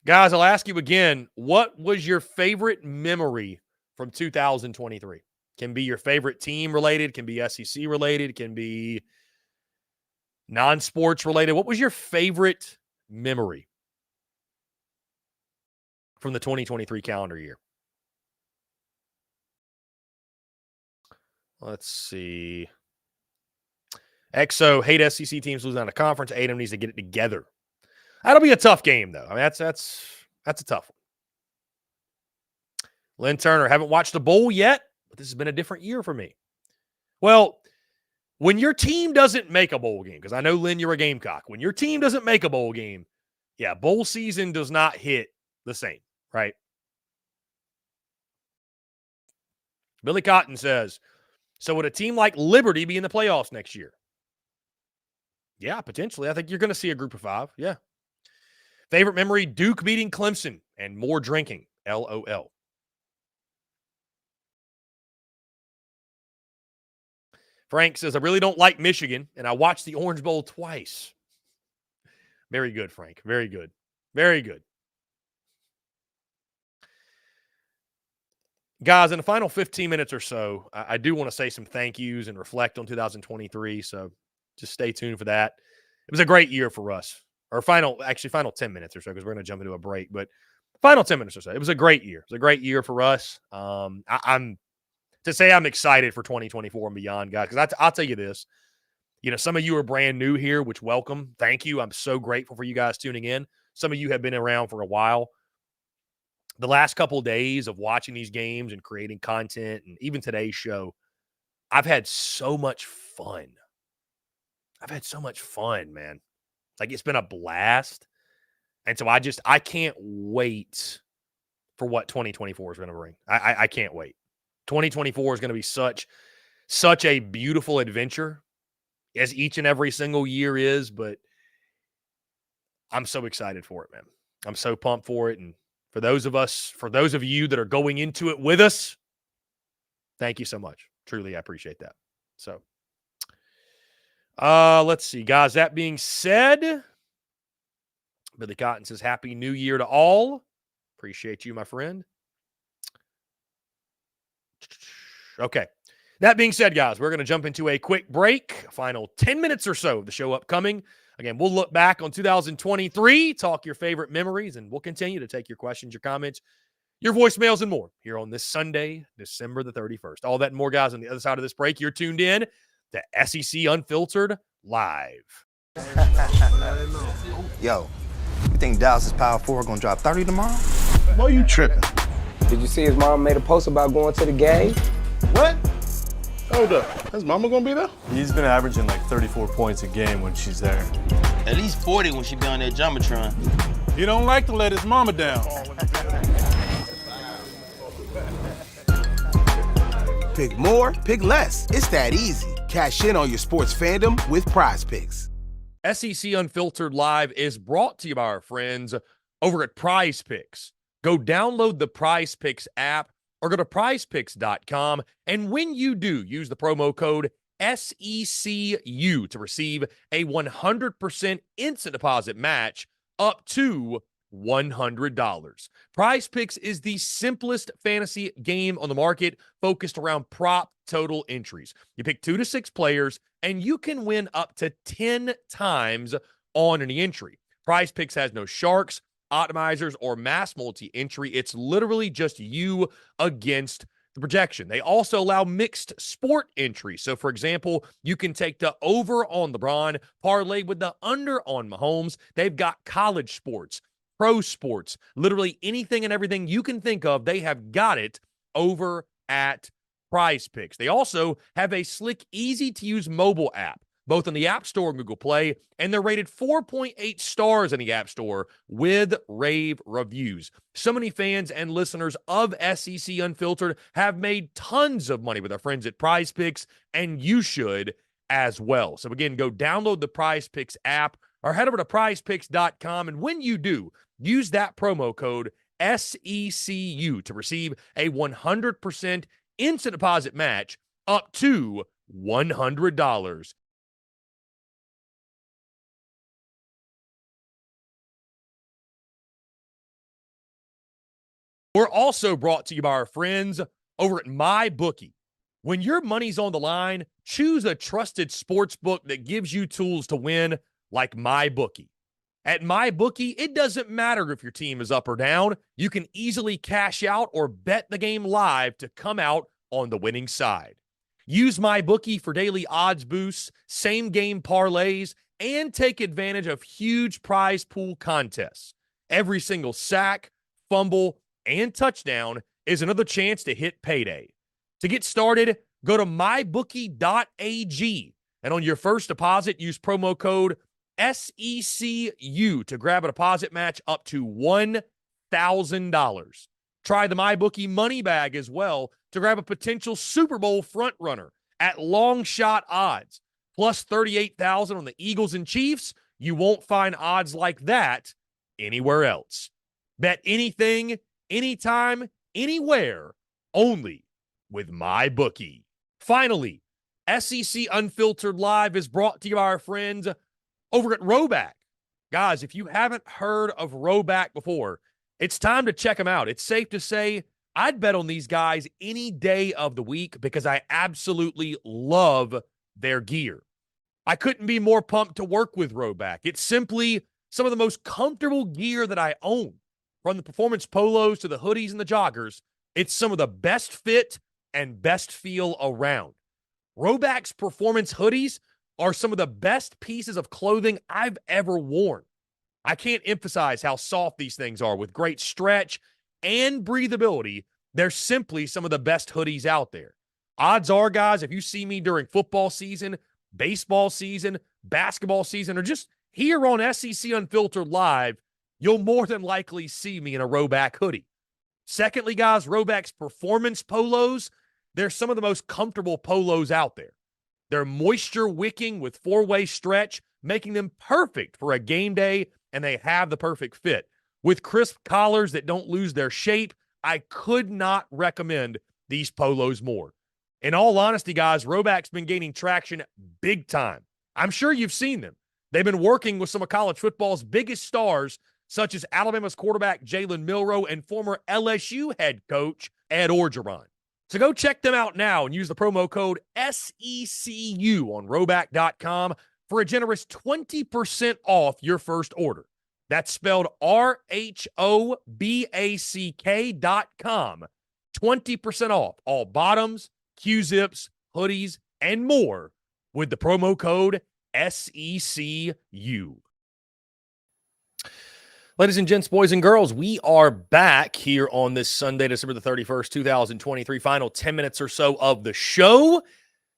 Guys, I'll ask you again, what was your favorite memory from 2023? Can be your favorite team related, can be SEC related, can be non-sports related. What was your favorite memory from the 2023 calendar year? Let's see. EXO, hate SEC teams losing out of conference. A&M needs to get it together. That'll be a tough game, though. I mean, that's a tough one. Lynn Turner, haven't watched the bowl yet, but this has been a different year for me. Well, when your team doesn't make a bowl game, because I know, Lynn, you're a Gamecock. When your team doesn't make a bowl game, yeah, bowl season does not hit the same, right? Billy Cotton says, so would a team like Liberty be in the playoffs next year? Yeah, potentially. I think you're going to see a group of 5. Yeah. Favorite memory, Duke beating Clemson and more drinking. LOL. Frank says, I really don't like Michigan, and I watched the Orange Bowl twice. Very good, Frank. Very good. Very good. Guys, in the final 15 minutes or so, I do want to say some thank yous and reflect on 2023, so just stay tuned for that. It was a great year for us. Or final 10 minutes or so, because we're going to jump into a break, but final 10 minutes or so. It was a great year. It was a great year for us. I'm excited for 2024 and beyond, guys, because I'll tell you this. You know, some of you are brand new here, which welcome. Thank you. I'm so grateful for you guys tuning in. Some of you have been around for a while. The last couple of days of watching these games and creating content and even today's show, I've had so much fun. Man. Like, it's been a blast. And so I can't wait for what 2024 is going to bring. I can't wait. 2024 is going to be such a beautiful adventure, as each and every single year is, but I'm so excited for it, man. I'm so pumped for it. And for those of you that are going into it with us, thank you so much. Truly, I appreciate that. So, let's see, guys. That being said, Billy Cotton says, Happy New Year to all. Appreciate you, my friend. Okay. That being said, guys, we're going to jump into a quick break. Final 10 minutes or so of the show upcoming. Again, we'll look back on 2023, talk your favorite memories, and we'll continue to take your questions, your comments, your voicemails, and more here on this Sunday, December the 31st. All that and more, guys, on the other side of this break. You're tuned in to SEC Unfiltered Live. Yo, you think Dallas' Power 4 gonna drop 30 tomorrow? Why you tripping? Did you see his mom made a post about going to the game? What? Hold up. His mama gonna be there? He's been averaging like 34 points a game when she's there. At least 40 when she be on that Jumbotron. He don't like to let his mama down. Pick more, pick less. It's that easy. Cash in on your sports fandom with Prize Picks. SEC Unfiltered Live is brought to you by our friends over at Prize Picks. Go download the Prize Picks app or go to prizepicks.com. And when you do, use the promo code SECU to receive a 100% instant deposit match up to $100. Prize Picks is the simplest fantasy game on the market, focused around prop total entries. You pick 2 to 6 players, and you can win up to 10 times on any entry. Prize Picks has no sharks, optimizers, or mass multi-entry. It's literally just you against the projection. They also allow mixed sport entries. So, for example, you can take the over on LeBron, parlay with the under on Mahomes. They've got college sports, pro sports, literally anything and everything you can think of. They have got it over at Prize Picks. They also have a slick, easy-to-use mobile app, both on the App Store and Google Play, and they're rated 4.8 stars in the App Store with rave reviews. So many fans and listeners of SEC Unfiltered have made tons of money with our friends at Prize Picks, and you should as well. So again, go download the Prize Picks app or head over to prizepicks.com, and when you do, use that promo code SECU to receive a 100% instant deposit match up to $100. We're also brought to you by our friends over at MyBookie. When your money's on the line, choose a trusted sports book that gives you tools to win, like MyBookie. At MyBookie, it doesn't matter if your team is up or down. You can easily cash out or bet the game live to come out on the winning side. Use MyBookie for daily odds boosts, same-game parlays, and take advantage of huge prize pool contests. Every single sack, fumble, and touchdown is another chance to hit payday. To get started, go to mybookie.ag, and on your first deposit, use promo code SECU to grab a deposit match up to $1,000. Try the MyBookie money bag as well to grab a potential Super Bowl frontrunner at long shot odds, plus 38,000 on the Eagles and Chiefs. You won't find odds like that anywhere else. Bet anything, anytime, anywhere, only with MyBookie. Finally, SEC Unfiltered Live is brought to you by our friends over at Rowback. Guys, if you haven't heard of Rowback before, it's time to check them out. It's safe to say I'd bet on these guys any day of the week because I absolutely love their gear. I couldn't be more pumped to work with Rowback. It's simply some of the most comfortable gear that I own. From the performance polos to the hoodies and the joggers, it's some of the best fit and best feel around. Rowback's performance hoodies are some of the best pieces of clothing I've ever worn. I can't emphasize how soft these things are with great stretch and breathability. They're simply some of the best hoodies out there. Odds are, guys, if you see me during football season, baseball season, basketball season, or just here on SEC Unfiltered Live, you'll more than likely see me in a Rowback hoodie. Secondly, guys, Rowback's performance polos, they're some of the most comfortable polos out there. They're moisture wicking with 4-way stretch, making them perfect for a game day, and they have the perfect fit. With crisp collars that don't lose their shape, I could not recommend these polos more. In all honesty, guys, Rowback's been gaining traction big time. I'm sure you've seen them. They've been working with some of college football's biggest stars, such as Alabama's quarterback Jalen Milroe and former LSU head coach Ed Orgeron. So go check them out now and use the promo code SECU on Rowback.com for a generous 20% off your first order. That's spelled RHOBACK.com. 20% off all bottoms, Q-zips, hoodies, and more with the promo code SECU. Ladies and gents, boys and girls, we are back here on this Sunday, December the 31st, 2023. Final 10 minutes or so of the show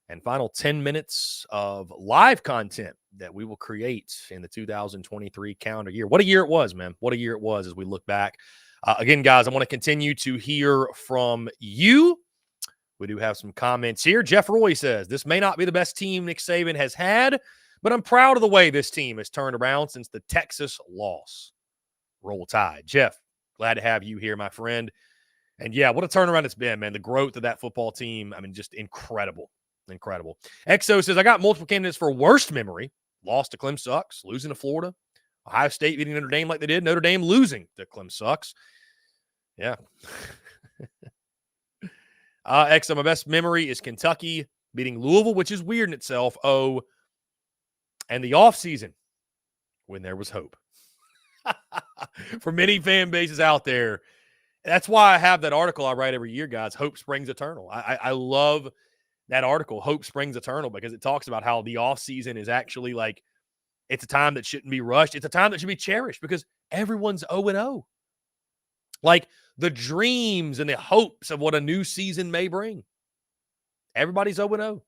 and final 10 minutes of live content that we will create in the 2023 calendar year. What a year it was, man. What a year it was as we look back. Again, guys, I want to continue to hear from you. We do have some comments here. Jeff Roy says, this may not be the best team Nick Saban has had, but I'm proud of the way this team has turned around since the Texas loss. Roll Tide. Jeff, glad to have you here, my friend. And yeah, what a turnaround it's been, man. The growth of that football team, I mean, just incredible. Incredible. Exo says, I got multiple candidates for worst memory. Lost to Clem sucks. Losing to Florida. Ohio State beating Notre Dame like they did. Notre Dame losing to Clem sucks. Yeah. Exo, my best memory is Kentucky beating Louisville, which is weird in itself. Oh, and the offseason when there was hope. For many fan bases out there, that's why I have that article I write every year, guys. Hope springs eternal. I love that article, Hope Springs Eternal, because it talks about how the offseason is actually like, it's a time that shouldn't be rushed. It's a time that should be cherished because everyone's 0-0. Like the dreams and the hopes of what a new season may bring. Everybody's 0-0.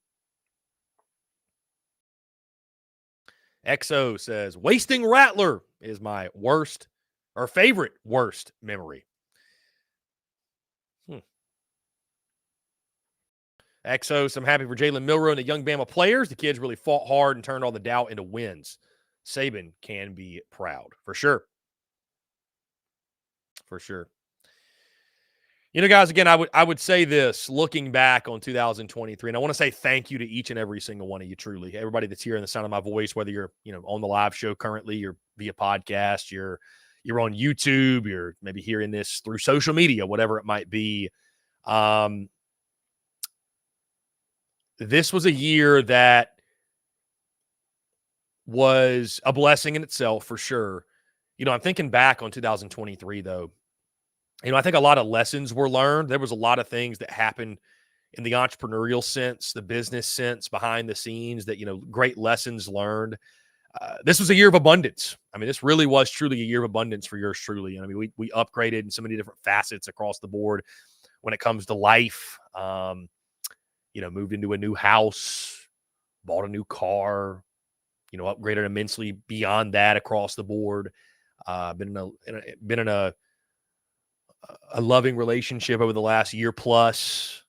XO says, wasting Rattler is my worst or favorite worst memory. Exos, I'm happy for Jalen Milroe and the young Bama players. The kids really fought hard and turned all the doubt into wins. Saban can be proud, for sure. For sure. You know, guys, again, I would say this, looking back on 2023, and I want to say thank you to each and every single one of you, truly. Everybody that's here in the sound of my voice, whether you're, on the live show currently, you're via podcast, you're on YouTube, you're maybe hearing this through social media, whatever it might be. This was a year that was a blessing in itself, for sure. I'm thinking back on 2023, though. I think a lot of lessons were learned. There was a lot of things that happened in the entrepreneurial sense, the business sense, behind the scenes that, great lessons learned. This was a year of abundance. I mean, this really was truly a year of abundance for yours truly. And I mean, we upgraded in so many different facets across the board when it comes to life. Moved into a new house, bought a new car, upgraded immensely beyond that across the board. Been in a loving relationship over the last year plus.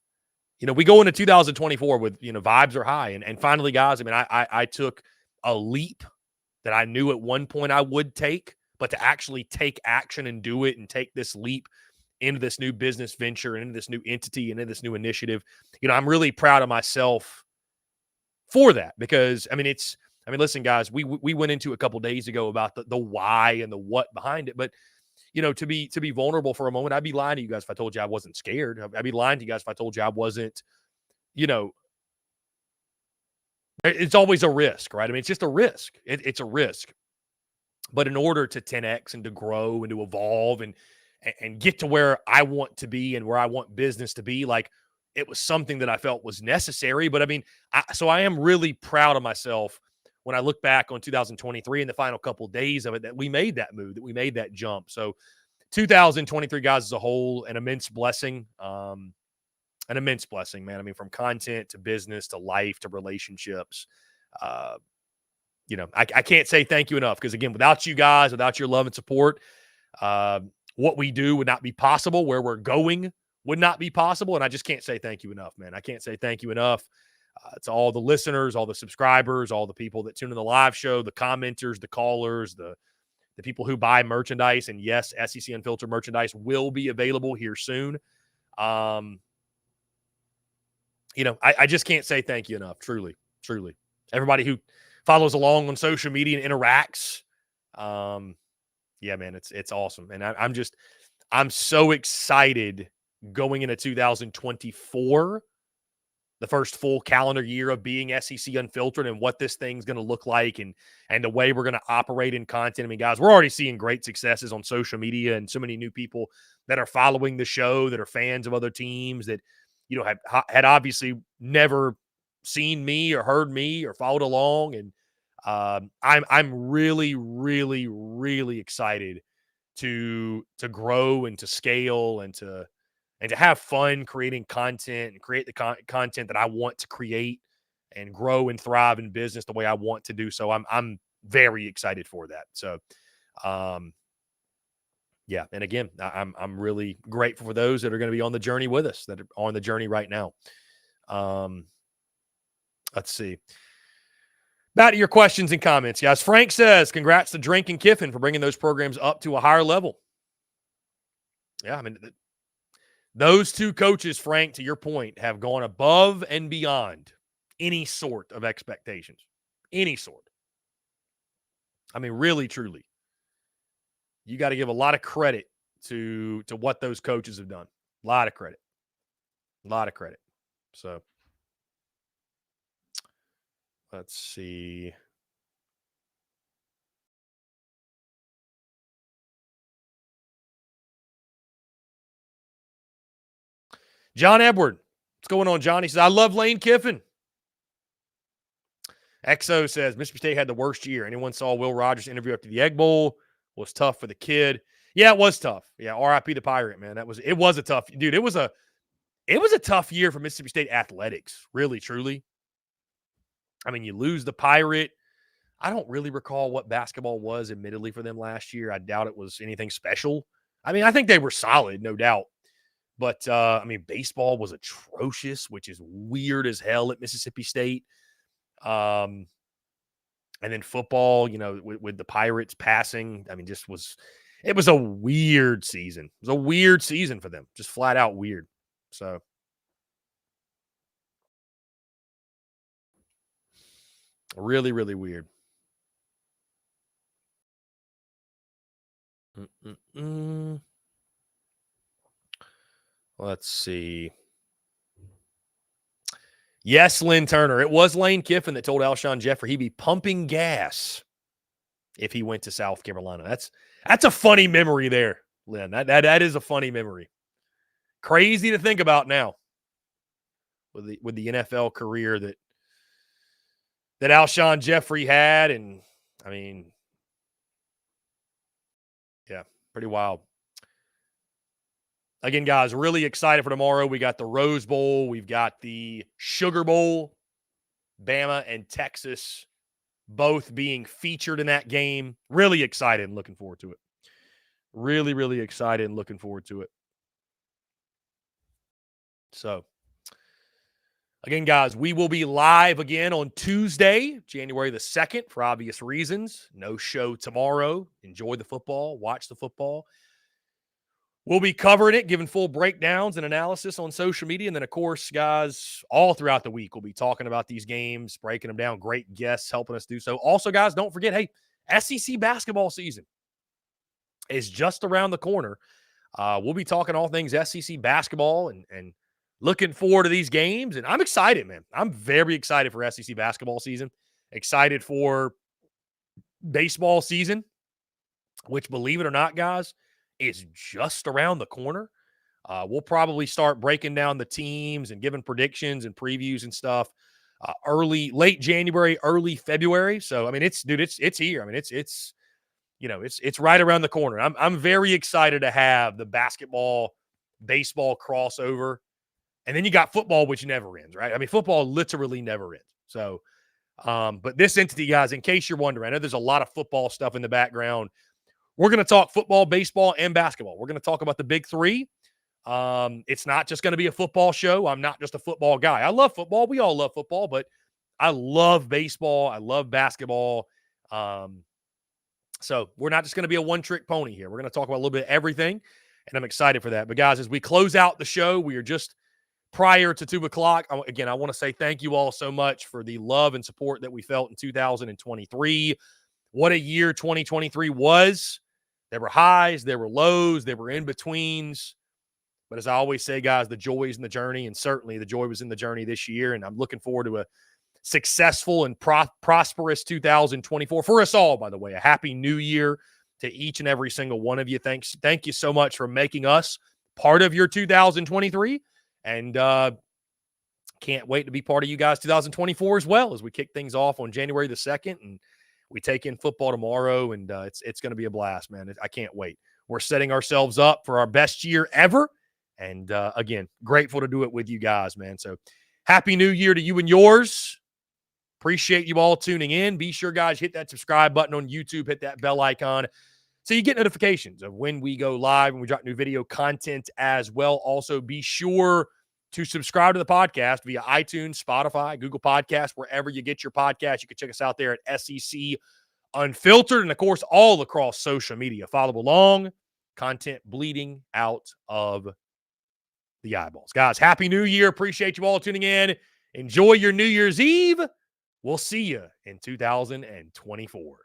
We go into 2024 with, vibes are high. And finally, guys, I mean, I took a leap that I knew at one point I would take, but to actually take action and do it and take this leap into this new business venture and into this new entity and into this new initiative, I'm really proud of myself for that because, listen, guys, we went into a couple days ago about the why and the what behind it, but to be vulnerable for a moment, I'd be lying to you guys if I told you I wasn't scared. I'd be lying to you guys if I told you I wasn't, it's always a risk, right? I mean, it's just a risk. It's a risk. But in order to 10X and to grow and to evolve and get to where I want to be and where I want business to be, like, it was something that I felt was necessary. But I am really proud of myself when I look back on 2023 and the final couple of days of it, that we made that move, that we made that jump. So 2023, guys, as a whole, an immense blessing. An immense blessing, man. I mean, from content to business to life to relationships. I can't say thank you enough because, again, without you guys, without your love and support, what we do would not be possible. Where we're going would not be possible. And I just can't say thank you enough, man. I can't say thank you enough to all the listeners, all the subscribers, all the people that tune in the live show, the commenters, the callers, the people who buy merchandise. And yes, SEC Unfiltered merchandise will be available here soon. I just can't say thank you enough. Truly, truly. Everybody who follows along on social media and interacts. Yeah, man, it's awesome. And I'm so excited going into 2024, the first full calendar year of being SEC Unfiltered and what this thing's going to look like and the way we're going to operate in content. I mean, guys, we're already seeing great successes on social media and so many new people that are following the show, that are fans of other teams that, had obviously never seen me or heard me or followed along. And I'm really, really, really excited to grow and to scale and to have fun creating content and create the content that I want to create and grow and thrive in business the way I want to do. So I'm very excited for that. So, yeah. And again, I'm really grateful for those that are going to be on the journey with us, that are on the journey right now. Let's see. Back to your questions and comments, guys. Frank says, congrats to Drink and Kiffin for bringing those programs up to a higher level. Yeah, I mean, Those two coaches, Frank, to your point, have gone above and beyond any sort of expectations. Any sort. I mean, really, truly. You got to give a lot of credit to what those coaches have done. A lot of credit. A lot of credit. So, let's see. John Edward. What's going on, John? He says, I love Lane Kiffin. XO says, Mississippi State had the worst year. Anyone saw Will Rogers' interview after the Egg Bowl? Was tough for the kid. Yeah, it was tough. Yeah, RIP the Pirate, man. It was a tough, dude. It was a tough year for Mississippi State athletics, really, truly. I mean, you lose the Pirate. I don't really recall what basketball was, admittedly, for them last year. I doubt it was anything special. I mean, I think they were solid, no doubt. But, I mean, baseball was atrocious, which is weird as hell at Mississippi State. And then football, you know, with the Pirates passing, I mean, it was a weird season. It was a weird season for them, just flat out weird. So, really, really weird. Let's see. Yes, Lynn Turner. It was Lane Kiffin that told Alshon Jeffrey he'd be pumping gas if he went to South Carolina. That's a funny memory there, Lynn. That is a funny memory. Crazy to think about now with the NFL career that Alshon Jeffrey had, and I mean, yeah, pretty wild. Again, guys, really excited for tomorrow. We got the Rose Bowl. We've got the Sugar Bowl. Bama and Texas both being featured in that game. Really excited and looking forward to it. Really, really excited and looking forward to it. So, again, guys, we will be live again on Tuesday, January the 2nd, for obvious reasons. No show tomorrow. Enjoy the football. Watch the football. We'll be covering it, giving full breakdowns and analysis on social media. And then, of course, guys, all throughout the week, we'll be talking about these games, breaking them down. Great guests helping us do so. Also, guys, don't forget, hey, SEC basketball season is just around the corner. We'll be talking all things SEC basketball and looking forward to these games. And I'm excited, man. I'm very excited for SEC basketball season. Excited for baseball season, which, believe it or not, guys, is just around the corner. We'll probably start breaking down the teams and giving predictions and previews and stuff late January, early February. So, I mean, it's here. I mean, it's right around the corner. I'm very excited to have the basketball, baseball crossover. And then you got football, which never ends, right? I mean, football literally never ends. So, but this entity, guys, in case you're wondering, I know there's a lot of football stuff in the background. We're going to talk football, baseball, and basketball. We're going to talk about the big three. It's not just going to be a football show. I'm not just a football guy. I love football. We all love football, but I love baseball. I love basketball. So we're not just going to be a one-trick pony here. We're going to talk about a little bit of everything, and I'm excited for that. But, guys, as we close out the show, we are just prior to 2 o'clock. Again, I want to say thank you all so much for the love and support that we felt in 2023. What a year 2023 was. There were highs, there were lows, there were in-betweens. But as I always say, guys, the joy is in the journey, and certainly the joy was in the journey this year, and I'm looking forward to a successful and prosperous 2024 for us all, by the way. A happy new year to each and every single one of you. Thank you so much for making us part of your 2023, and can't wait to be part of you guys 2024 as well as we kick things off on January the 2nd, and we take in football tomorrow, and it's going to be a blast, man. I can't wait. We're setting ourselves up for our best year ever. And, again, grateful to do it with you guys, man. So happy new year to you and yours. Appreciate you all tuning in. Be sure, guys, hit that subscribe button on YouTube. Hit that bell icon so you get notifications of when we go live and we drop new video content as well. Also, be sure to subscribe to the podcast via iTunes, Spotify, Google Podcasts, wherever you get your podcast. You can check us out there at SEC Unfiltered, and, of course, all across social media. Follow along. Content bleeding out of the eyeballs. Guys, Happy New Year. Appreciate you all tuning in. Enjoy your New Year's Eve. We'll see you in 2024.